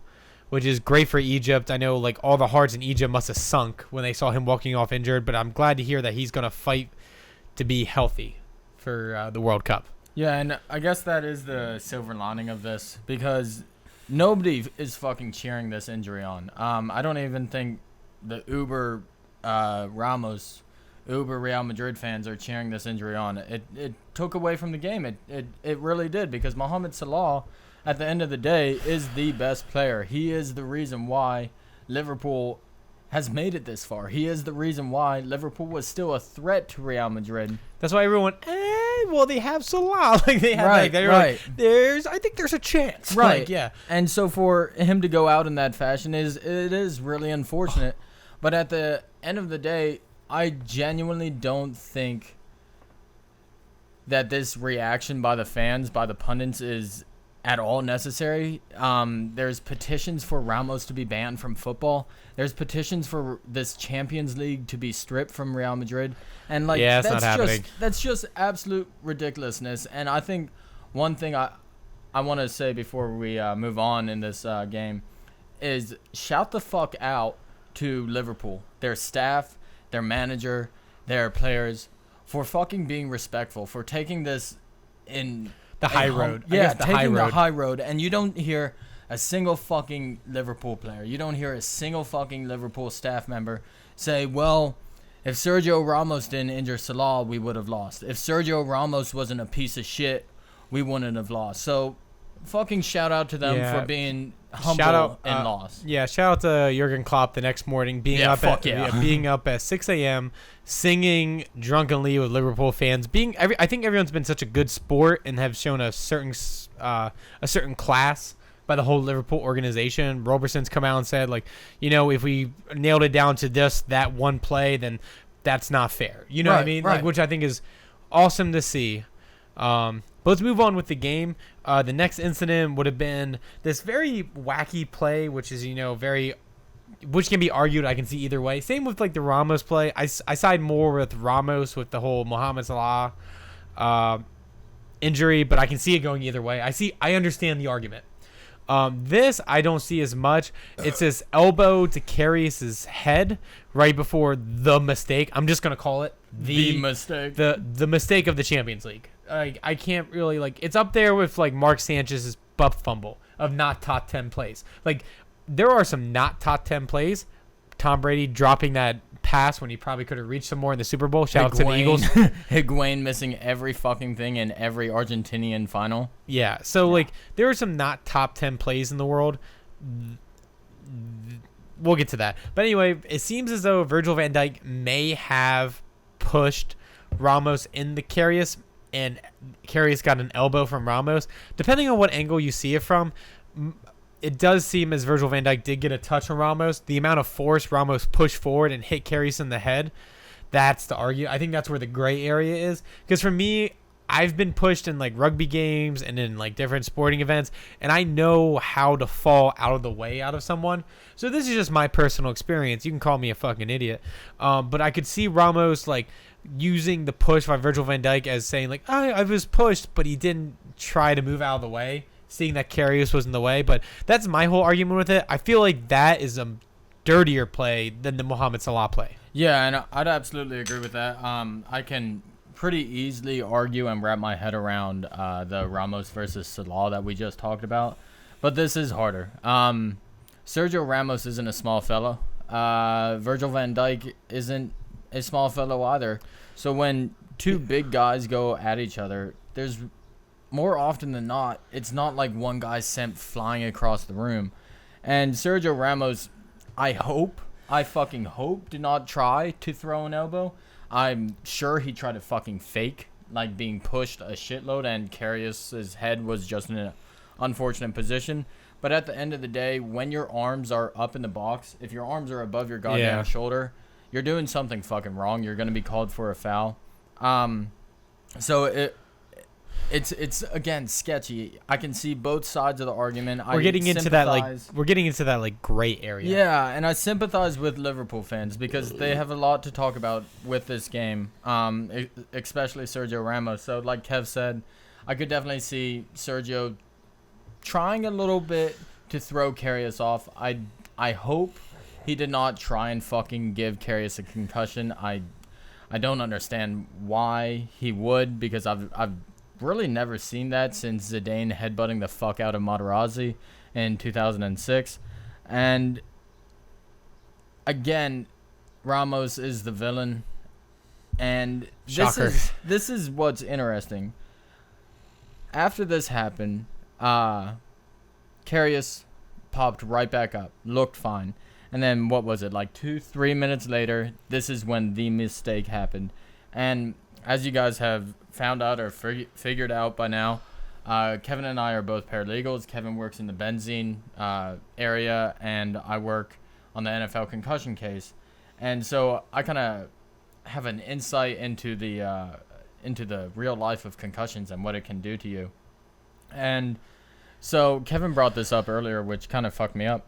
which is great for Egypt. I know all the hearts in Egypt must have sunk when they saw him walking off injured, but I'm glad to hear that he's going to fight to be healthy for the World Cup. Yeah, and I guess that is the silver lining of this, because nobody is fucking cheering this injury on. I don't even think the Uber Real Madrid fans are cheering this injury on. It took away from the game. It really did, because Mohamed Salah, at the end of the day, is the best player. He is the reason why Liverpool has made it this far. He is the reason why Liverpool was still a threat to Real Madrid. That's why everyone, they have Salah. I think there's a chance. Right. Yeah. And so for him to go out in that fashion it is really unfortunate. But at the end of the day, I genuinely don't think that this reaction by the fans, by the pundits, is at all necessary. There's petitions for Ramos to be banned from football. There's petitions for this Champions League to be stripped from Real Madrid. And it's not happening. That's just absolute ridiculousness. And I think one thing I want to say before we move on in this game is shout the fuck out to Liverpool, their staff, their manager, their players, for fucking being respectful, for taking this in the high road. Yeah, taking the high road. And you don't hear a single fucking Liverpool player, you don't hear a single fucking Liverpool staff member say, well, if Sergio Ramos didn't injure Salah, we would have lost. If Sergio Ramos wasn't a piece of shit, we wouldn't have lost. So fucking shout out to them for being humble and lost. Yeah, shout out to Jurgen Klopp the next morning being up at 6 a.m. singing drunkenly with Liverpool fans. I think everyone's been such a good sport and have shown a certain class by the whole Liverpool organization. Roberson's come out and said, like, if we nailed it down to that one play, then that's not fair. You know what I mean? Right. Like, which I think is awesome to see. But let's move on with the game. The next incident would have been this very wacky play, which is, which can be argued. I can see either way. Same with like the Ramos play. I side more with Ramos with the whole Mohamed Salah injury, but I can see it going either way. I understand the argument. This I don't see as much. It's this elbow to Karius's head right before the mistake. I'm just gonna call it the mistake. The mistake of the Champions League. I can't really it's up there with like Mark Sanchez's buff fumble of not top 10 plays. Like there are some not top 10 plays. Tom Brady dropping that pass when he probably could have reached some more in the Super Bowl. Shout out to the Eagles. Higuain missing every fucking thing in every Argentinian final. Yeah, so there are some not top 10 plays in the world. We'll get to that. But anyway, it seems as though Virgil van Dijk may have pushed Ramos in the Karius, and Karius got an elbow from Ramos. Depending on what angle you see it from, it does seem as Virgil van Dijk did get a touch on Ramos. The amount of force Ramos pushed forward and hit Karius in the head, that's the argument. I think that's where the gray area is. Because for me, I've been pushed in like rugby games and in like different sporting events, and I know how to fall out of the way out of someone. So this is just my personal experience. You can call me a fucking idiot. But I could see Ramos using the push by Virgil van Dijk as saying I was pushed, but he didn't try to move out of the way, seeing that Karius was in the way. But that's my whole argument with it. I feel like that is a dirtier play than the Mohamed Salah play. Yeah, and I'd absolutely agree with that. I can pretty easily argue and wrap my head around the Ramos versus Salah that we just talked about. But this is harder. Sergio Ramos isn't a small fellow. Virgil van Dijk isn't a small fellow either. So when two big guys go at each other, there's more often than not, it's not like one guy's sent flying across the room. And Sergio Ramos, I fucking hope, did not try to throw an elbow. I'm sure he tried to fucking fake being pushed a shitload, and Karius's head was just in an unfortunate position. But at the end of the day, when your arms are up in the box, if your arms are above your goddamn shoulder, you're doing something fucking wrong. You're going to be called for a foul. So it's again sketchy. I can see both sides of the argument. We're getting into that gray area. Yeah, and I sympathize with Liverpool fans because they have a lot to talk about with this game, especially Sergio Ramos. So like Kev said, I could definitely see Sergio trying a little bit to throw Karius off. I hope he did not try and fucking give Karius a concussion. I don't understand why he would, because I've really never seen that since Zidane headbutting the fuck out of Materazzi in 2006. And again, Ramos is the villain. And this is what's interesting. After this happened, Karius popped right back up, looked fine. And then what was it, 2-3 minutes later, this is when the mistake happened. And as you guys have found out or figured out by now, Kevin and I are both paralegals. Kevin works in the benzene area, and I work on the NFL concussion case. And so I kind of have an insight into the real life of concussions and what it can do to you. And so Kevin brought this up earlier, which kind of fucked me up.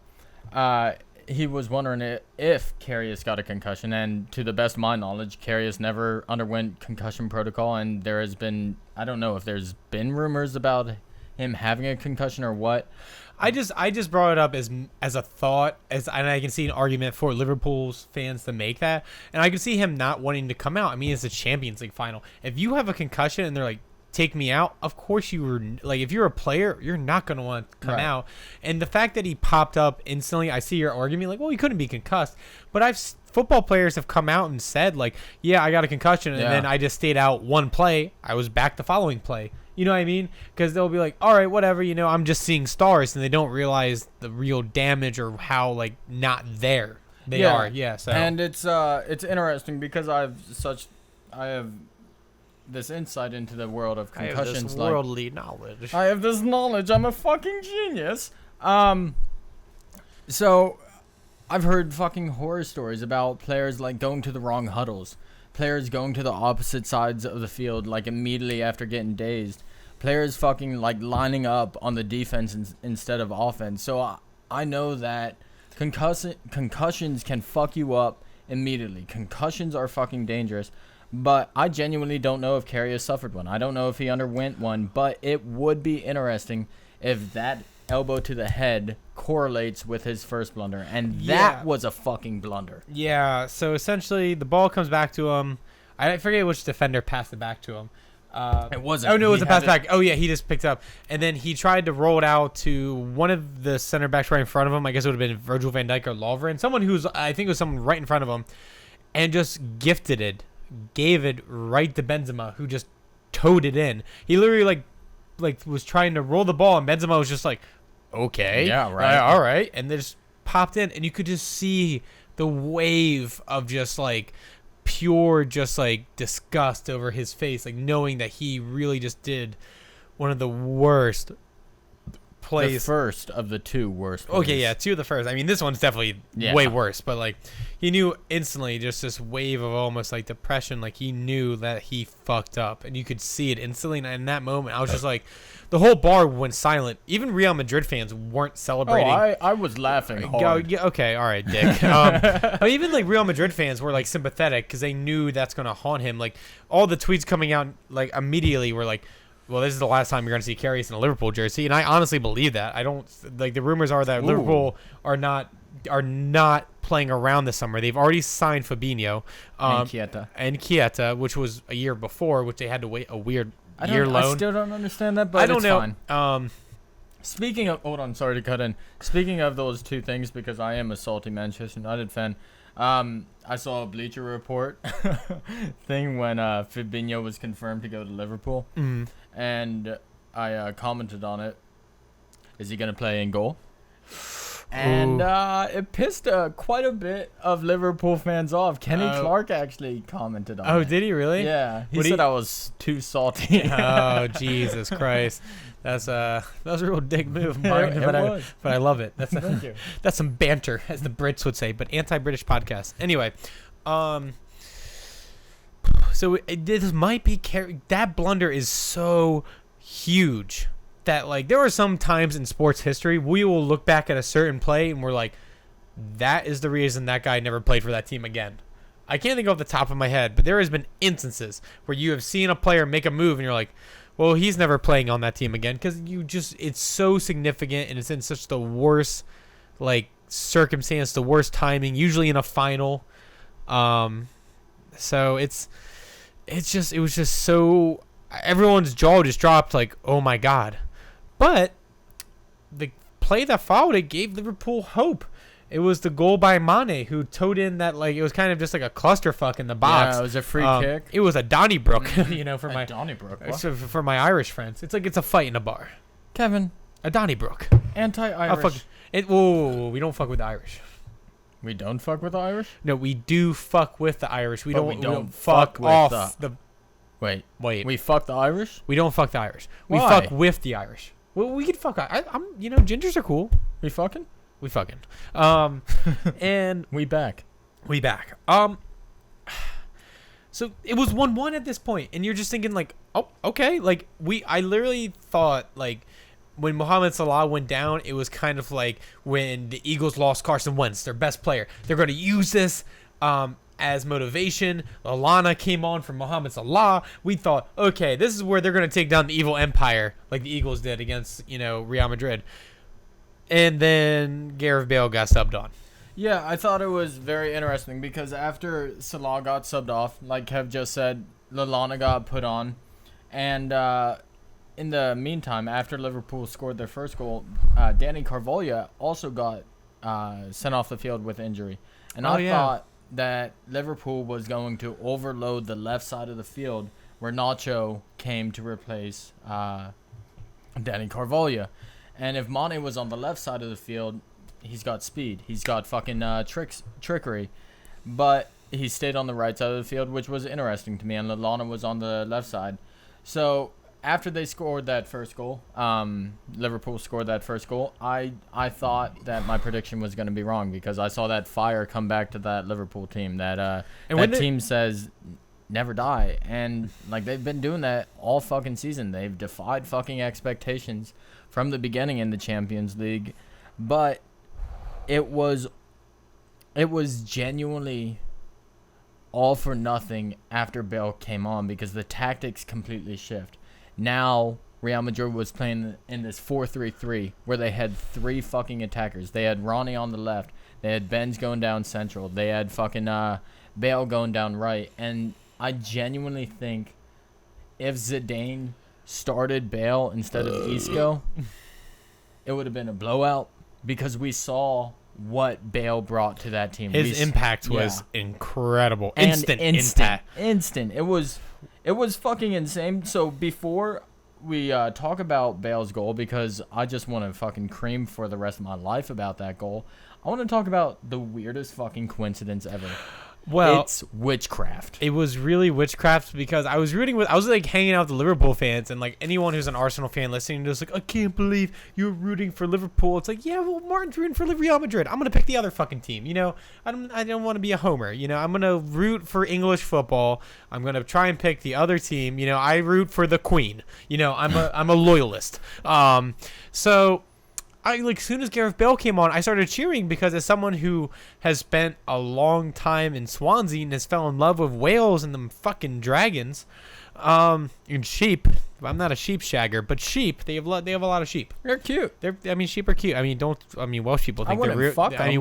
He was wondering if Karius got a concussion, and to the best of my knowledge, Karius never underwent concussion protocol, and there has been, I don't know if there's been rumors about him having a concussion or what. I just brought it up as a thought, and I can see an argument for Liverpool's fans to make that, and I can see him not wanting to come out. I mean, it's a Champions League final. If you have a concussion and they're like, take me out, of course you were if you're a player, you're not going to want to come out. And the fact that he popped up instantly, I see your argument well, he couldn't be concussed, but football players have come out and said yeah, I got a concussion, and then I just stayed out one play, I was back the following play. You know what I mean? Because they'll be like, all right, whatever, I'm just seeing stars, and they don't realize the real damage or how like not there they are. Yeah. So and it's interesting because I have this insight into the world of concussions. I have this worldly knowledge. I have this knowledge. I'm a fucking genius. So I've heard fucking horror stories about players like going to the wrong huddles, players going to the opposite sides of the field like immediately after getting dazed, players fucking like lining up on the defense instead of offense. So I know that concussions can fuck you up immediately. Concussions are fucking dangerous. But I genuinely don't know if Karius suffered one. I don't know if he underwent one, but it would be interesting if that elbow to the head correlates with his first blunder, and that was a fucking blunder. Yeah, so essentially the ball comes back to him. I forget which defender passed it back to him. It wasn't. Oh, no, it was a pass back. Oh, yeah, he just picked up. And then he tried to roll it out to one of the center backs right in front of him. I guess it would have been Virgil van Dijk or Lovren. Someone I think it was someone right in front of him, and just gave it right to Benzema, who just towed it in. He literally like was trying to roll the ball, and Benzema was just like, okay, yeah, right, all right, and they just popped in, and you could just see the wave of just like pure just like disgust over his face, like knowing that he really just did one of the worst plays. The first of the two worst plays. Okay, yeah, two of the first. I mean, this one's definitely way worse, but like he knew instantly, just this wave of almost like depression, like he knew that he fucked up, and you could see it instantly. And in that moment, I was just like, the whole bar went silent. Even Real Madrid fans weren't celebrating. Oh, I was laughing hard. Okay, all right, Dick. Even like Real Madrid fans were like sympathetic because they knew that's gonna haunt him. Like all the tweets coming out like immediately were like, well, this is the last time you're going to see Karius in a Liverpool jersey, and I honestly believe that. I don't like the rumors are that Liverpool are not playing around this summer. They've already signed Fabinho and Chieta, which was a year before, which they had to wait a weird year loan. I still don't understand that, but I don't know. Fine. Speaking of, hold on, sorry to cut in. Speaking of those two things, because I am a salty Manchester United fan. I saw a Bleacher Report thing when Fabinho was confirmed to go to Liverpool, and I commented on it. Is he going to play in goal? And it pissed quite a bit of Liverpool fans off. Kenny Clark actually commented on it. Oh, did he really? Yeah. He said I was too salty. Oh, Jesus Christ. That was a real dick move, Mark, but I love it. Thank you. That's some banter, as the Brits would say, but anti-British podcast. Anyway, so this might be that blunder is so huge that like there are some times in sports history we will look back at a certain play and we're like, that is the reason that guy never played for that team again. I can't think off the top of my head, but there has been instances where you have seen a player make a move and you're like, well, he's never playing on that team again because it's so significant and it's in such the worst like circumstance, the worst timing, usually in a final. So it was just so everyone's jaw just dropped like, oh my God. But the play that followed it gave Liverpool hope. It was the goal by Mane who towed in that like it was kind of just like a clusterfuck in the box. Yeah, it was a free kick. It was a Donnybrook, for Donnybrook. For my Irish friends. It's like it's a fight in a bar. Kevin, a Donnybrook. Anti-Irish. We don't fuck with the Irish. We don't fuck with the Irish? No, we do fuck with the Irish. We don't fuck off with Wait. We fuck the Irish? We don't fuck the Irish. We Why? fuck with the Irish. Well, we could fuck. I'm gingers are cool. We fucking? We fucking. And we back. So it was 1-1 at this point, and you're just thinking like, oh, okay. Like I literally thought like when Mohamed Salah went down, it was kind of like when the Eagles lost Carson Wentz, their best player. They're going to use this as motivation. Lallana came on for Mohamed Salah. We thought, okay, this is where they're going to take down the evil empire like the Eagles did against Real Madrid. And then Gareth Bale got subbed on. Yeah, I thought it was very interesting because after Salah got subbed off, like Kev just said, Lallana got put on. And in the meantime, after Liverpool scored their first goal, Danny Carvalho also got sent off the field with injury. And I thought that Liverpool was going to overload the left side of the field where Nacho came to replace Danny Carvalho. And if Mane was on the left side of the field, he's got speed. He's got fucking trickery. But he stayed on the right side of the field, which was interesting to me. And Lallana was on the left side. So after they scored that first goal, Liverpool scored that first goal, I thought that my prediction was going to be wrong because I saw that fire come back to that Liverpool team. That team says never die. And like they've been doing that all fucking season. They've defied fucking expectations from the beginning in the Champions League. But it was genuinely all for nothing after Bale came on because the tactics completely shift. Now Real Madrid was playing in this 4-3-3 where they had 3 fucking attackers. They had Ronnie on the left. They had Benz going down central. They had fucking Bale going down right. And I genuinely think if Zidane started Bale instead of Isco, it would have been a blowout because we saw what Bale brought to that team. His impact was incredible. Instant impact. Instant. It was fucking insane. So before we talk about Bale's goal, because I just want to fucking cream for the rest of my life about that goal, I want to talk about the weirdest fucking coincidence ever. Well, it's witchcraft. It was really witchcraft because I was like hanging out with the Liverpool fans, and like anyone who's an Arsenal fan listening to this, like, I can't believe you're rooting for Liverpool. It's like, yeah, well, Martin's rooting for Real Madrid. I'm gonna pick the other fucking team. You know, I don't want to be a homer. You know, I'm gonna root for English football. I'm gonna try and pick the other team. You know, I root for the Queen. You know, I'm a loyalist. So. As soon as Gareth Bale came on, I started cheering because as someone who has spent a long time in Swansea and has fell in love with whales and them fucking dragons, and sheep. I'm not a sheep shagger, but sheep. They have a lot of sheep. They're cute. Sheep are cute. Welsh people think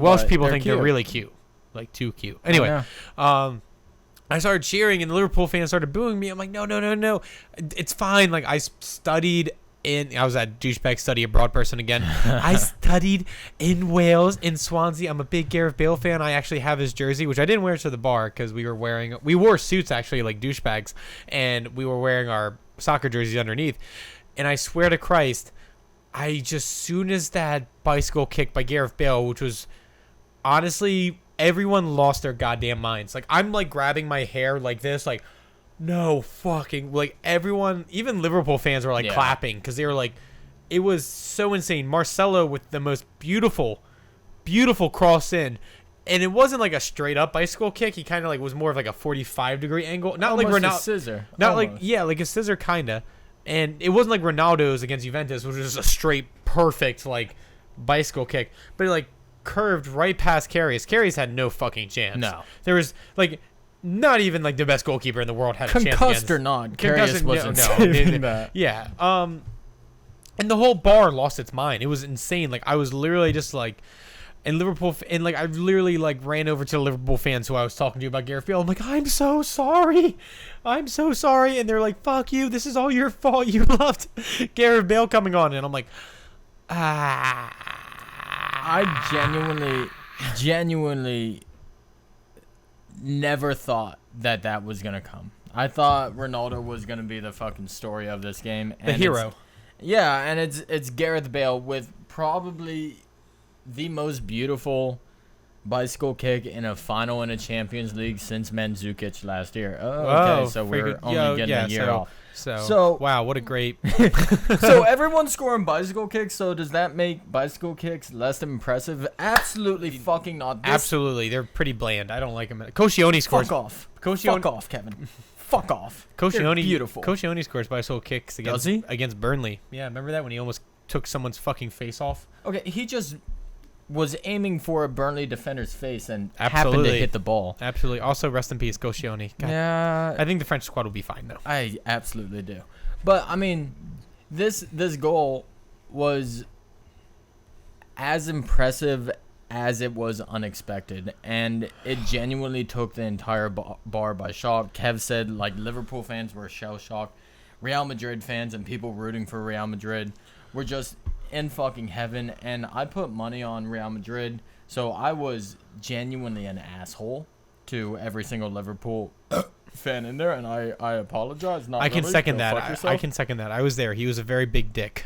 Welsh people think they're really cute, like too cute. Anyway, I started cheering and the Liverpool fans started booing me. I'm like, no, it's fine. Like I studied. I was at douchebag study abroad person again. I studied in Wales, in Swansea. I'm a big Gareth Bale fan. I actually have his jersey, which I didn't wear to the bar because we wore suits actually like douchebags, and we were wearing our soccer jerseys underneath. And I swear to Christ, soon as that bicycle kick by Gareth Bale, which was honestly, everyone lost their goddamn minds. Like I'm like grabbing my hair like this, like. No fucking, like everyone, even Liverpool fans were like clapping because they were like, it was so insane. Marcelo with the most beautiful cross in, and it wasn't like a straight up bicycle kick. He kind of like was more of like a 45-degree angle, not almost like Ronaldo, a scissor, not almost. like a scissor kinda, and it wasn't like Ronaldo's against Juventus, which was just a straight perfect like bicycle kick, but it like curved right past Karius. Karius had no fucking chance. No, there was like. Not even like the best goalkeeper in the world had a chance against. Concussed or not, Karius wasn't saving that. Yeah. And the whole bar lost its mind. It was insane. Like I was literally just like, and Liverpool, and like I literally like ran over to the Liverpool fans who I was talking to about Gareth Bale. I'm like, I'm so sorry, and they're like, fuck you. This is all your fault. You loved Gareth Bale coming on, and I'm like, I genuinely. Never thought that was gonna come. I thought Ronaldo was gonna be the fucking story of this game. And the hero. And it's Gareth Bale with probably the most beautiful bicycle kick in a final in a Champions League since Mandzukic last year. So we're only getting a year off. So wow, what a great. So everyone's scoring bicycle kicks. So does that make bicycle kicks less impressive? Absolutely fucking not. Absolutely, they're pretty bland. I don't like them. Koscielny scores. Fuck off, Kevin. Fuck off. Koscielny, beautiful. Koscielny scores bicycle kicks against Burnley. Yeah, remember that when he almost took someone's fucking face off? Okay, he just was aiming for a Burnley defender's face and happened to hit the ball. Absolutely. Also, rest in peace, Koscielny. Yeah. I think the French squad will be fine, though. I absolutely do. But, I mean, this goal was as impressive as it was unexpected. And it genuinely took the entire bar by shock. Kev said, like, Liverpool fans were shell-shocked. Real Madrid fans and people rooting for Real Madrid were just in fucking heaven, and I put money on Real Madrid, so I was genuinely an asshole to every single Liverpool fan in there, and I apologize. Not I can really. second Go that. fuck yourself. I can second that. I was there. He was a very big dick.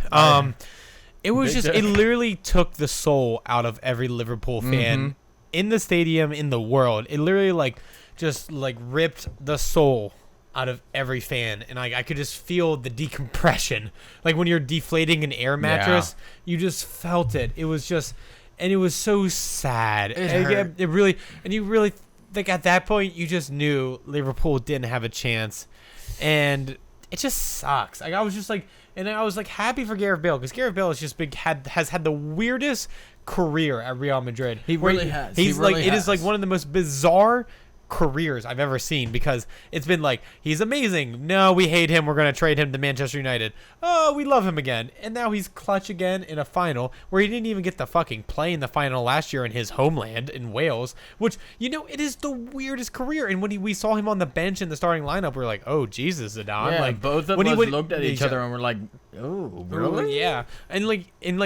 It was Big just, dick. it literally took the soul out of every Liverpool fan in the stadium, in the world. It literally just ripped the soul out of every fan, and I could just feel the decompression. Like when you're deflating an air mattress, you just felt it. It was just, and it was so sad. It really, and you really, like at that point, you just knew Liverpool didn't have a chance, and it just sucks. Like I was just like, and I was like happy for Gareth Bale, because Gareth Bale has just has had the weirdest career at Real Madrid. He really has. He's it is like one of the most bizarre careers I've ever seen, because it's been like, he's amazing, no, we hate him, we're gonna trade him to Manchester United, oh, we love him again, and now he's clutch again in a final where he didn't even get to fucking play in the final last year in his homeland in Wales, which, it is the weirdest career. And when we saw him on the bench in the starting lineup, we are like, oh Jesus, Zidane. Yeah, like both of us looked at each other and we're like, oh really? Yeah. And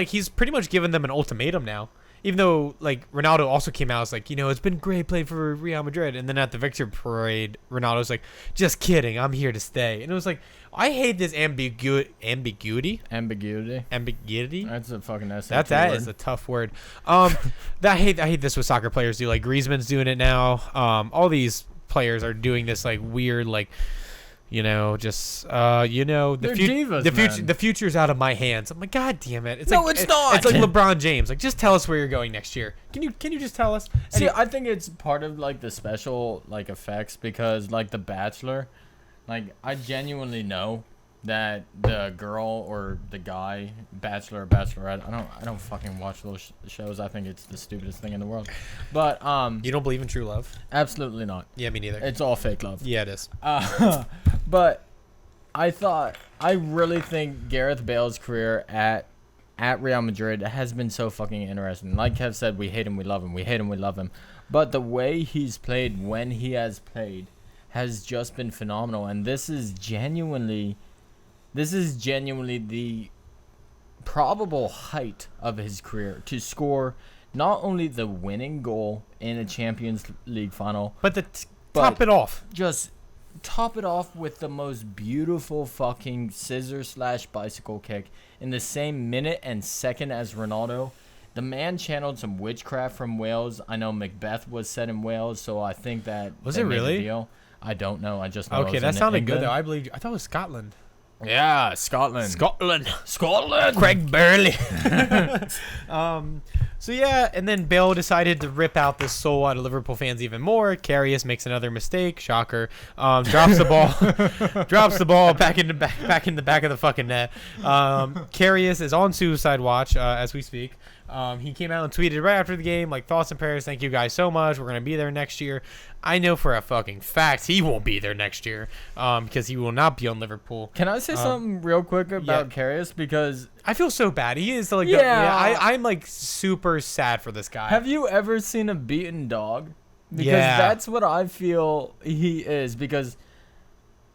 he's pretty much given them an ultimatum now. Even though, Ronaldo also came out, was like, it's been great playing for Real Madrid. And then at the victory parade, Ronaldo's like, just kidding, I'm here to stay. And it was like, I hate this ambiguity. That's a fucking essay. That is a tough word. I hate this with soccer players do. Like, Griezmann's doing it now. All these players are doing this, weird, the future's out of my hands. I'm like, God damn it! It's not. It's like LeBron James. Like, just tell us where you're going next year. Can you just tell us? See, I think it's part of the special effects, because The Bachelor, I genuinely know that the girl or the guy, bachelor or bachelorette, I don't fucking watch those shows. I think it's the stupidest thing in the world. But you don't believe in true love? Absolutely not. Yeah, me neither. It's all fake love. Yeah, it is. But I really think Gareth Bale's career at Real Madrid has been so fucking interesting. Like Kev said, we hate him, we love him. We hate him, we love him. But the way he's played when he has played has just been phenomenal. And this is genuinely the probable height of his career, to score not only the winning goal in a Champions League final, but top it off. Just top it off with the most beautiful fucking scissor/bicycle kick in the same minute and second as Ronaldo. The man channeled some witchcraft from Wales. I know Macbeth was set in Wales, so I think that was it really? Deal. I don't know. I just know okay. That sounded good though. I thought it was Scotland. Yeah, Scotland. Craig Burley. So yeah, and then Bale decided to rip out the soul out of Liverpool fans even more. Karius makes another mistake. Shocker. Drops the ball back in the back of the fucking net. Karius is on suicide watch as we speak. He came out and tweeted right after the game, thoughts and prayers. Thank you guys so much. We're gonna be there next year. I know for a fucking fact he won't be there next year, because he will not be on Liverpool. Can I say something real quick about Karius? Because I feel so bad. He is I'm super sad for this guy. Have you ever seen a beaten dog? Because that's what I feel he is. Because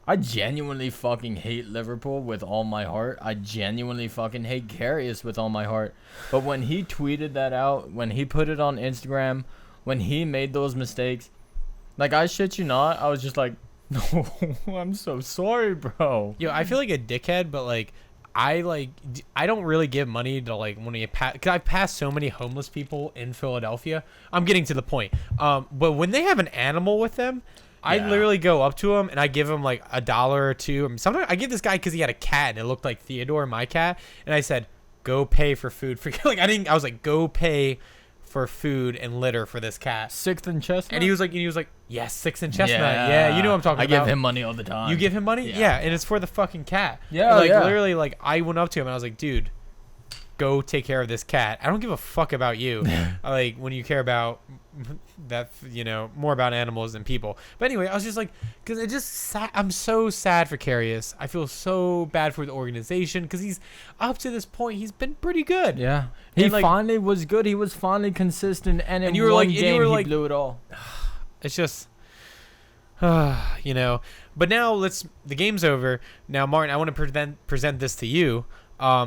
I genuinely fucking hate Liverpool with all my heart. I genuinely fucking hate Karius with all my heart. But when he tweeted that out, when he put it on Instagram, when he made those mistakes, I shit you not, I was just like, no, I'm so sorry, bro. Yo, I feel like a dickhead, but I don't really give money to when you pass, because I've passed so many homeless people in Philadelphia. I'm getting to the point. But when they have an animal with them, I literally go up to him and I give him $1 or $2. Sometimes I give this guy, because he had a cat and it looked like Theodore, my cat, and I said, go pay for food for I was like, go pay for food and litter for this cat. 6th and Chestnut? And he was like, yes, 6th and Chestnut. Yeah, you know what I'm talking about. I give him money all the time. You give him money? Yeah, and it's for the fucking cat. Yeah, literally, I went up to him and I was like, dude, go take care of this cat. I don't give a fuck about you. When you care about that, more about animals than people. But anyway, I was just because it just I'm so sad for Karius. I feel so bad for the organization, because he's up to this point, he's been pretty good. Yeah, he finally was good. He was finally consistent, and in one game he blew it all. It's just, But now the game's over. Now, Martin, I want to present this to you.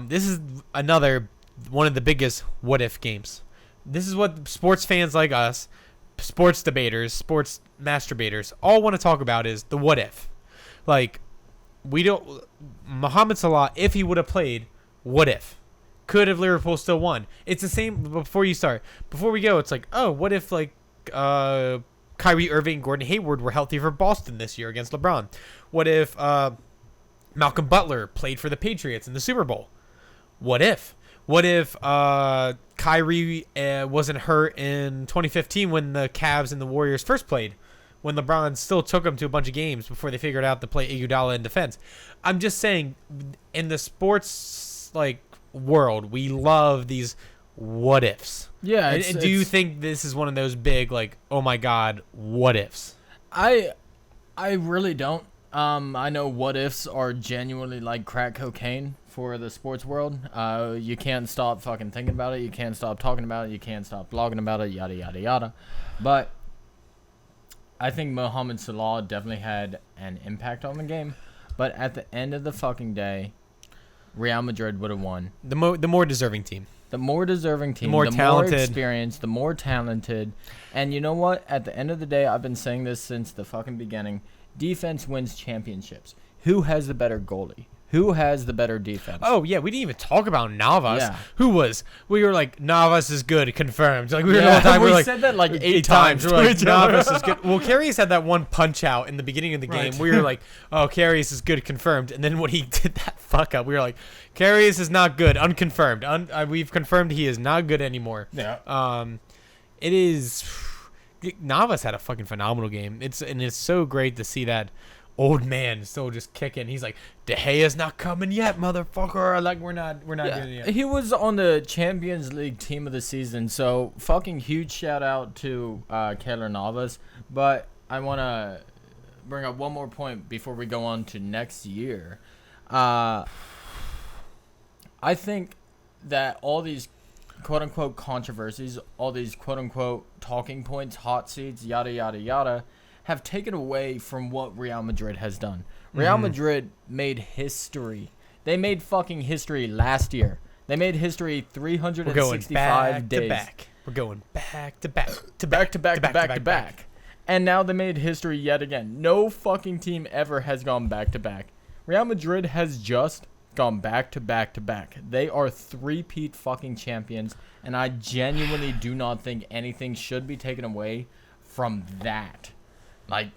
This is another one of the biggest what if games. This is what sports fans like us sports debaters, sports masturbators all want to talk about is the what if. Like, Mohamed Salah, if he would have played, what if? Could have Liverpool still won? It's the same. Before we go, it's like, oh, what if like Kyrie Irving, Gordon Hayward were healthy for Boston this year against LeBron? What if Malcolm Butler played for the Patriots in the Super Bowl? What if? What if Kyrie wasn't hurt in 2015 when the Cavs and the Warriors first played? When LeBron still took them to a bunch of games before they figured out to play Iguodala in defense. I'm just saying, in the sports like world, we love these what ifs. Yeah. And do you think this is one of those big like, oh my god, what ifs? I really don't. I know what ifs are genuinely like crack cocaine for the sports world. You can't stop fucking thinking about it. You can't stop talking about it. You can't stop blogging about it. Yada yada yada. But I think Mohamed Salah definitely had an impact on the game, but at the end of the fucking day, Real Madrid would have won. The more deserving team. The more deserving team. The more talented. More experienced. The more talented. And you know what? At the end of the day, I've been saying this since the fucking beginning. Defense wins championships. Who has the better goalie? Who has the better defense? Oh, yeah, we didn't even talk about Navas. Yeah. We were like, Navas is good, confirmed. Like, we were all the time. We said that like 8 times. We're like, Navas is good. Well, Karius had that one punch out in the beginning of the game. Right. We were like, oh, Karius is good, confirmed. And then when he did that fuck up, we were like, Karius is not good, unconfirmed. We've confirmed he is not good anymore. Yeah. It is... Navas had a fucking phenomenal game. It's so great to see that old man still just kicking. He's like, De Gea's not coming yet, motherfucker. Like, we're not doing it yet. He was on the Champions League team of the season, so fucking huge shout out to Keylor Navas. But I want to bring up one more point before we go on to next year. I think that all these quote-unquote controversies, all these quote-unquote talking points, hot seats, yada, yada, yada, have taken away from what Real Madrid has done. Real Madrid made history. They made fucking history last year. They made history 365 days. We're going back to back. To back. And now they made history yet again. No fucking team ever has gone back to back. Real Madrid has just gone back to back to back. They are three-peat fucking champions, and I genuinely do not think anything should be taken away from that. Like,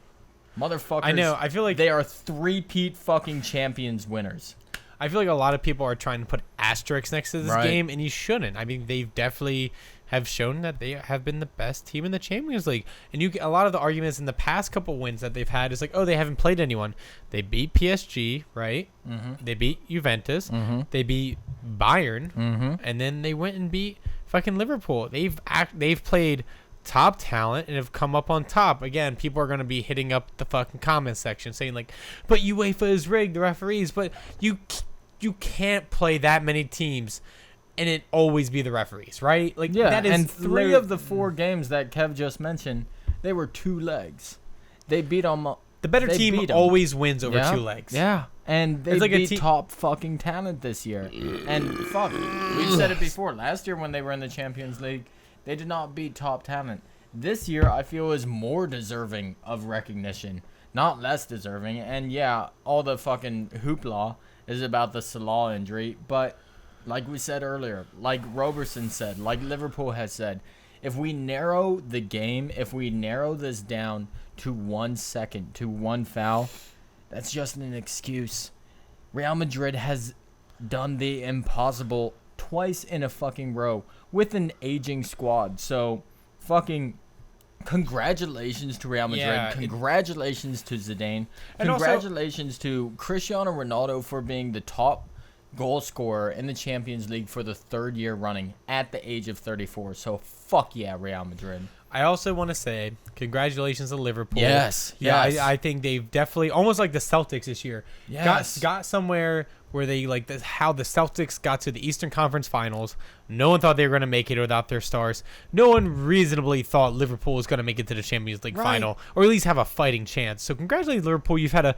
motherfuckers. I know. I feel like they are three-peat fucking champions winners. I feel like a lot of people are trying to put asterisks next to this game, and you shouldn't. I mean, they definitely have shown that they have been the best team in the Champions League. And a lot of the arguments in the past couple wins that they've had is like, oh, they haven't played anyone. They beat PSG, right? Mm-hmm. They beat Juventus. Mm-hmm. They beat Bayern. Mm-hmm. And then they went and beat fucking Liverpool. They've played top talent and have come up on top. Again, people are going to be hitting up the fucking comment section saying like, but UEFA is rigged, the referees. But you can't play that many teams and it always be the referees, right? Like, yeah, that is and 3 of the 4 games that Kev just mentioned, they were 2 legs. They beat them. The better team always wins over 2 legs. Yeah, and they beat top fucking talent this year. And fuck, we've said it before. Last year when they were in the Champions League, they did not beat top talent. This year, I feel, is more deserving of recognition, not less deserving. And yeah, all the fucking hoopla is about the Salah injury, but like we said earlier, like Robertson said, like Liverpool has said, if we narrow the game, if we narrow this down to 1 second, to 1 foul, that's just an excuse. Real Madrid has done the impossible twice in a fucking row with an aging squad. So, fucking congratulations to Real Madrid. Yeah, congratulations to Zidane. And congratulations to Cristiano Ronaldo for being the top goal scorer in the Champions League for the 3rd year running at the age of 34. So, fuck yeah, Real Madrid. I also want to say congratulations to Liverpool. Yes. Yeah, I think they've definitely, almost like the Celtics this year, got somewhere where they, like, how the Celtics got to the Eastern Conference Finals. No one thought they were going to make it without their stars. No one reasonably thought Liverpool was going to make it to the Champions League final, or at least have a fighting chance. So congratulations, Liverpool. You've had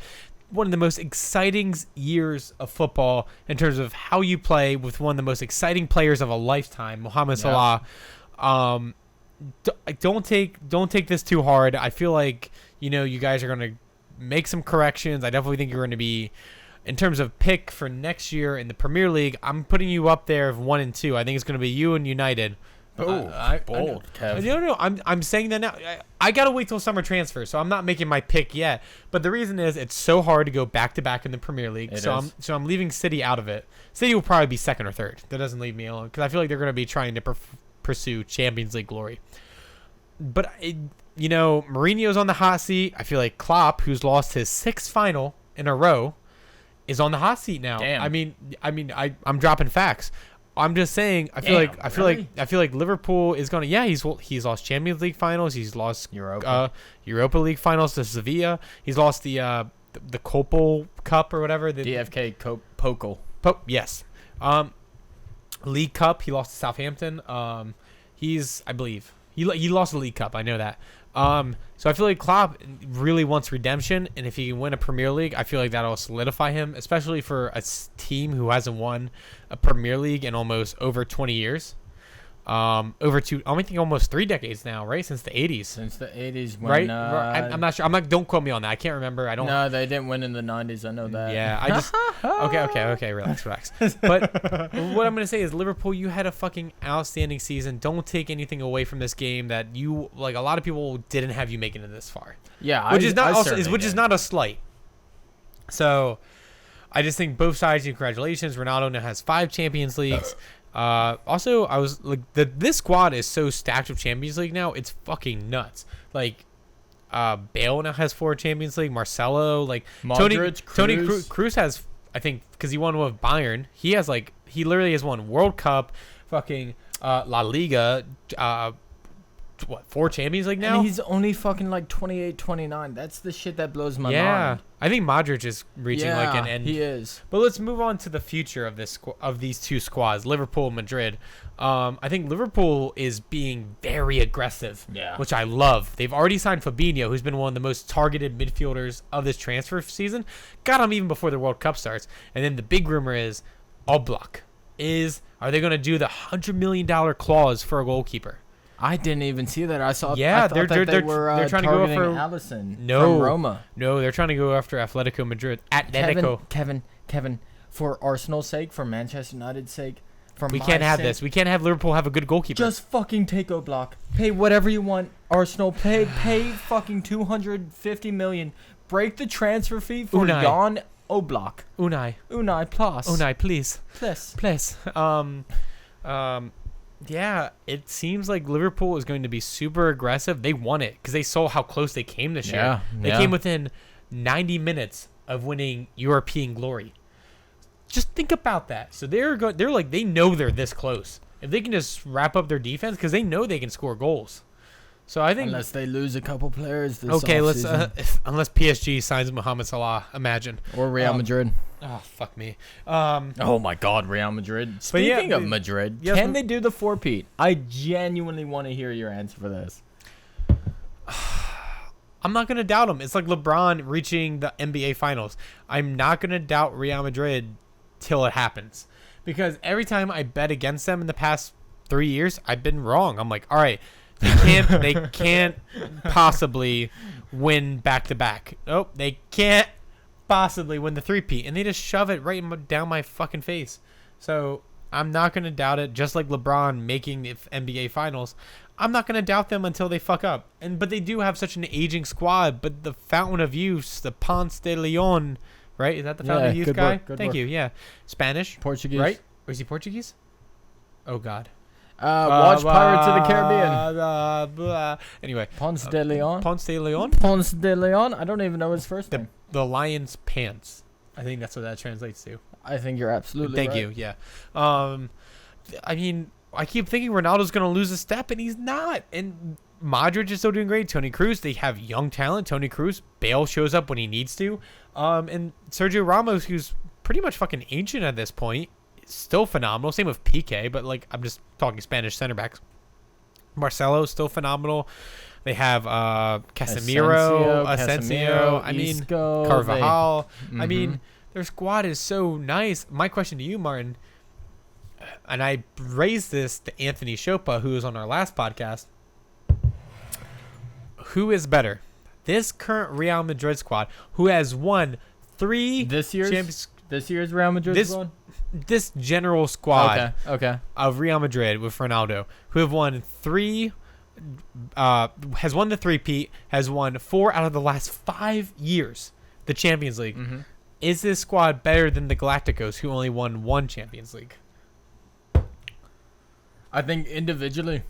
one of the most exciting years of football in terms of how you play with one of the most exciting players of a lifetime, Mohamed Salah. don't take this too hard. I feel like you guys are gonna make some corrections. I definitely think you're going to be, in terms of pick for next year in the Premier League, I'm putting you up there of 1 and 2. I think it's going to be you and United. Bold, Kev. No. I'm saying that now. I gotta wait till summer transfer, so I'm not making my pick yet. But the reason is it's so hard to go back to back in the Premier League. I'm leaving City out of it. City will probably be second or third. That doesn't leave me alone because I feel like they're gonna be trying to pursue Champions League glory. But Mourinho's on the hot seat. I feel like Klopp, who's lost his 6th final in a row, is on the hot seat now. Damn. I'm dropping facts. I'm just saying. I feel like Liverpool is gonna. Yeah, he's lost Champions League finals. He's lost Europa League finals to Sevilla. He's lost the Copel Cup or whatever. The DFK Pokal. Yes. League Cup. He lost to Southampton. I believe he lost the League Cup. I know that. So I feel like Klopp really wants redemption, and if he can win a Premier League, I feel like that'll solidify him, especially for a team who hasn't won a Premier League in almost over 20 years. I think almost 3 decades now, right? Since the 80s. Since the 80s, when, right? I'm not sure. Don't quote me on that. I can't remember. No, they didn't win in the 90s. I know that. Yeah, I just. Okay. Relax. But what I'm gonna say is, Liverpool, you had a fucking outstanding season. Don't take anything away from this game that you like. A lot of people didn't have you making it this far. Yeah, which is not a slight. So, I just think both sides. Congratulations, Ronaldo now has 5 Champions Leagues. Also, I was like, this squad is so stacked with Champions League now. It's fucking nuts. Like, Bale now has 4 Champions League. Marcelo, like Modric, Tony Kroos has, I think, because he won with Bayern. He literally has won World Cup, fucking La Liga, 4 Champions League now. And he's only fucking like 28, 29. That's the shit that blows my mind. I think Modric is reaching like an end. He is. But let's move on to the future of these 2 squads, Liverpool and Madrid. I think Liverpool is being very aggressive, which I love. They've already signed Fabinho, who's been one of the most targeted midfielders of this transfer season. Got him even before the World Cup starts. And then the big rumor is Oblak. Are they going to do the $100 million clause for a goalkeeper? I didn't even see that. I saw. Yeah, they're trying to go after Alisson from Roma. No, they're trying to go after Atletico Madrid. Kevin, for Arsenal's sake, for Manchester United's sake, we can't have this. We can't have Liverpool have a good goalkeeper. Just fucking take Oblak. Pay whatever you want. Arsenal, pay fucking 250 million. Break the transfer fee for Jan Oblak. Unai, plus. Unai, please. Please. Yeah, it seems like Liverpool is going to be super aggressive. They won it because they saw how close they came this year. They came within 90 minutes of winning European glory. Just think about that. So they know they're this close. If they can just wrap up their defense, because they know they can score goals. So I think unless they lose a couple players this unless PSG signs Mohamed Salah, imagine, or Real Madrid. Oh, fuck me. Oh, my God, Real Madrid. Speaking of Madrid, can they do the 4-peat? I genuinely want to hear your answer for this. I'm not going to doubt them. It's like LeBron reaching the NBA Finals. I'm not going to doubt Real Madrid till it happens. Because every time I bet against them in the past 3 years, I've been wrong. I'm like, all right, they can't possibly win back-to-back. Nope, they can't possibly win the 3-peat, and they just shove it right down my fucking face. So I'm not going to doubt it. Just like LeBron making the NBA Finals, I'm not going to doubt them until they fuck up. But they do have such an aging squad. But the fountain of youth, the Ponce de Leon, right? Is that the fountain of youth guy? Thank you. Yeah, Spanish, Portuguese, right? Or is he Portuguese? Oh God. Watch Pirates of the Caribbean. Anyway, Ponce de Leon. Ponce de Leon. Ponce de Leon. I don't even know his first name. The lion's pants. I think that's what that translates to. I think you're absolutely right. Thank you. Yeah. I mean, I keep thinking Ronaldo's going to lose a step, and he's not. And Modric is still doing great. Tony Kroos, they have young talent. Tony Kroos, Bale shows up when he needs to. And Sergio Ramos, who's pretty much fucking ancient at this point, is still phenomenal. Same with Piqué, but like I'm just talking Spanish center backs. Marcelo is still phenomenal. They have Casemiro, Asensio, I mean, Carvajal. I mean, their squad is so nice. My question to you, Martin, and I raised this to Anthony Chopa, who was on our last podcast. who is better? This current Real Madrid squad, who has won 3 this year's Real Madrid squad? This general squad okay. of Real Madrid with Ronaldo, who have won 3, has won the three-peat, has won 4 out of the last 5 years, the Champions League. Mm-hmm. Is this squad better than the Galacticos, who only won 1 Champions League? I think individually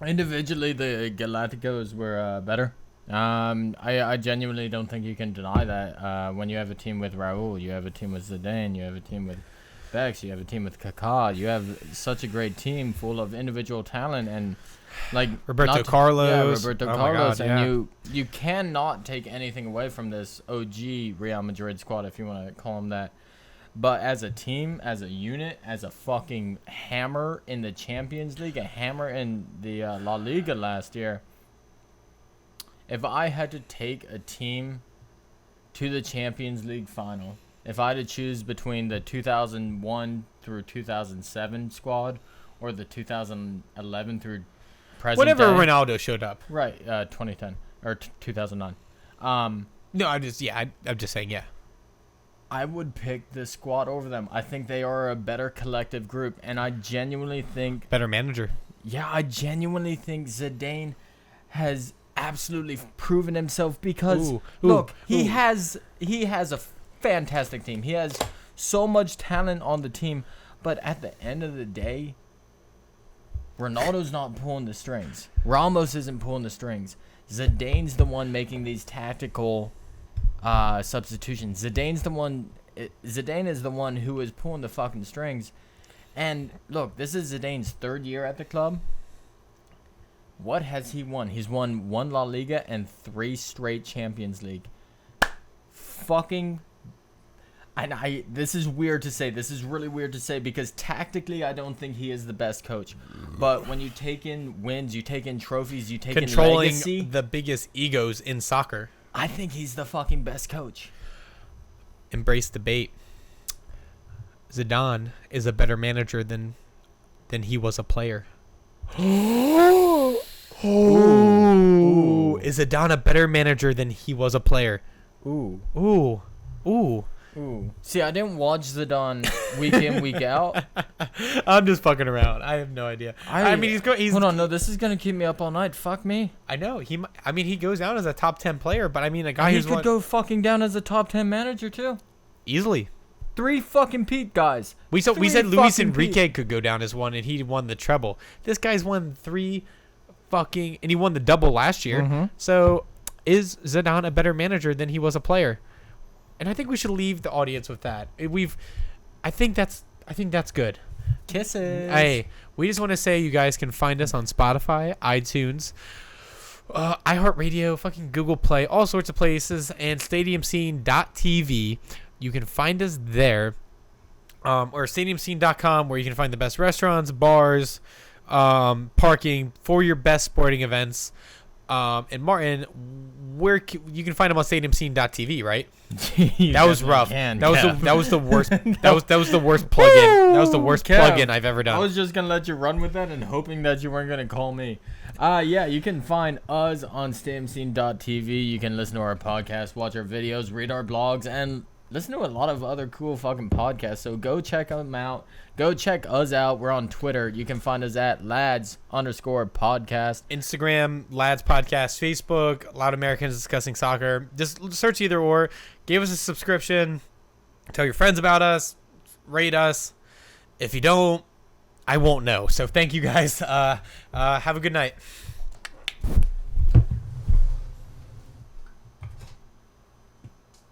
the Galacticos were better. I genuinely don't think you can deny that. When you have a team with Raul, you have a team with Zidane, you have a team with Bex, you have a team with Kaká, you have such a great team full of individual talent and like Roberto Carlos. Yeah, Roberto Carlos. God, and you cannot take anything away from this OG Real Madrid squad, if you want to call them that. But as a team, as a unit, as a fucking hammer in the Champions League, a hammer in the La Liga last year, if I had to take a team to the Champions League final, if I had to choose between the 2001 through 2007 squad or the 2011 through present whenever day, Ronaldo showed up. Right, 2010 or 2009. No, I'm just saying, yeah. I would pick this squad over them. I think they are a better collective group, and I genuinely think... Better manager. Yeah, I genuinely think Zidane has absolutely proven himself because, he has a fantastic team. He has so much talent on the team, but at the end of the day, Ronaldo's not pulling the strings. Ramos isn't pulling the strings. Zidane's the one making these tactical substitutions. Zidane is the one who is pulling the fucking strings. And look, this is Zidane's 3rd year at the club. What has he won? He's won 1 La Liga and 3 straight Champions League. Fucking... And this is weird to say. This is really weird to say because tactically I don't think he is the best coach. But when you take in wins, you take in trophies, you take in legacy, controlling the biggest egos in soccer, I think he's the fucking best coach. Embrace debate. Zidane is a better manager than he was a player. Ooh. Is Zidane a better manager than he was a player? Ooh. See, I didn't watch Zidane week in, week out. I'm just fucking around. I have no idea. I mean, he's hold on. No, this is gonna keep me up all night. Fuck me. I know. He goes down as a top 10 player, but I mean, a guy who could go fucking down as a top 10 manager too. Easily. 3 fucking Pete guys. We said Luis Enrique could go down as one, and he won the treble. This guy's won 3 fucking, and he won the double last year. Mm-hmm. So, is Zidane a better manager than he was a player? And I think we should leave the audience with that. I think that's good. Kisses. Hey, we just want to say you guys can find us on Spotify, iTunes, iHeartRadio, fucking Google Play, all sorts of places, and StadiumScene.tv. You can find us there, or StadiumScene.com, where you can find the best restaurants, bars, parking for your best sporting events. And Martin, where you can find them on StadiumScene.tv, right? That was rough. That was the worst. That was the worst plug-in. That was the worst plug-in I've ever done. I was just gonna let you run with that and hoping that you weren't gonna call me. Yeah, you can find us on StadiumScene.tv. You can listen to our podcast, watch our videos, read our blogs, and listen to a lot of other cool fucking podcasts. So go check them out. Go check us out. We're on Twitter. You can find us at lads_podcast. Instagram, Lads Podcast. Facebook, Loud Americans Discussing Soccer. Just search either or. Give us a subscription. Tell your friends about us. Rate us. If you don't, I won't know. So thank you guys. Have a good night.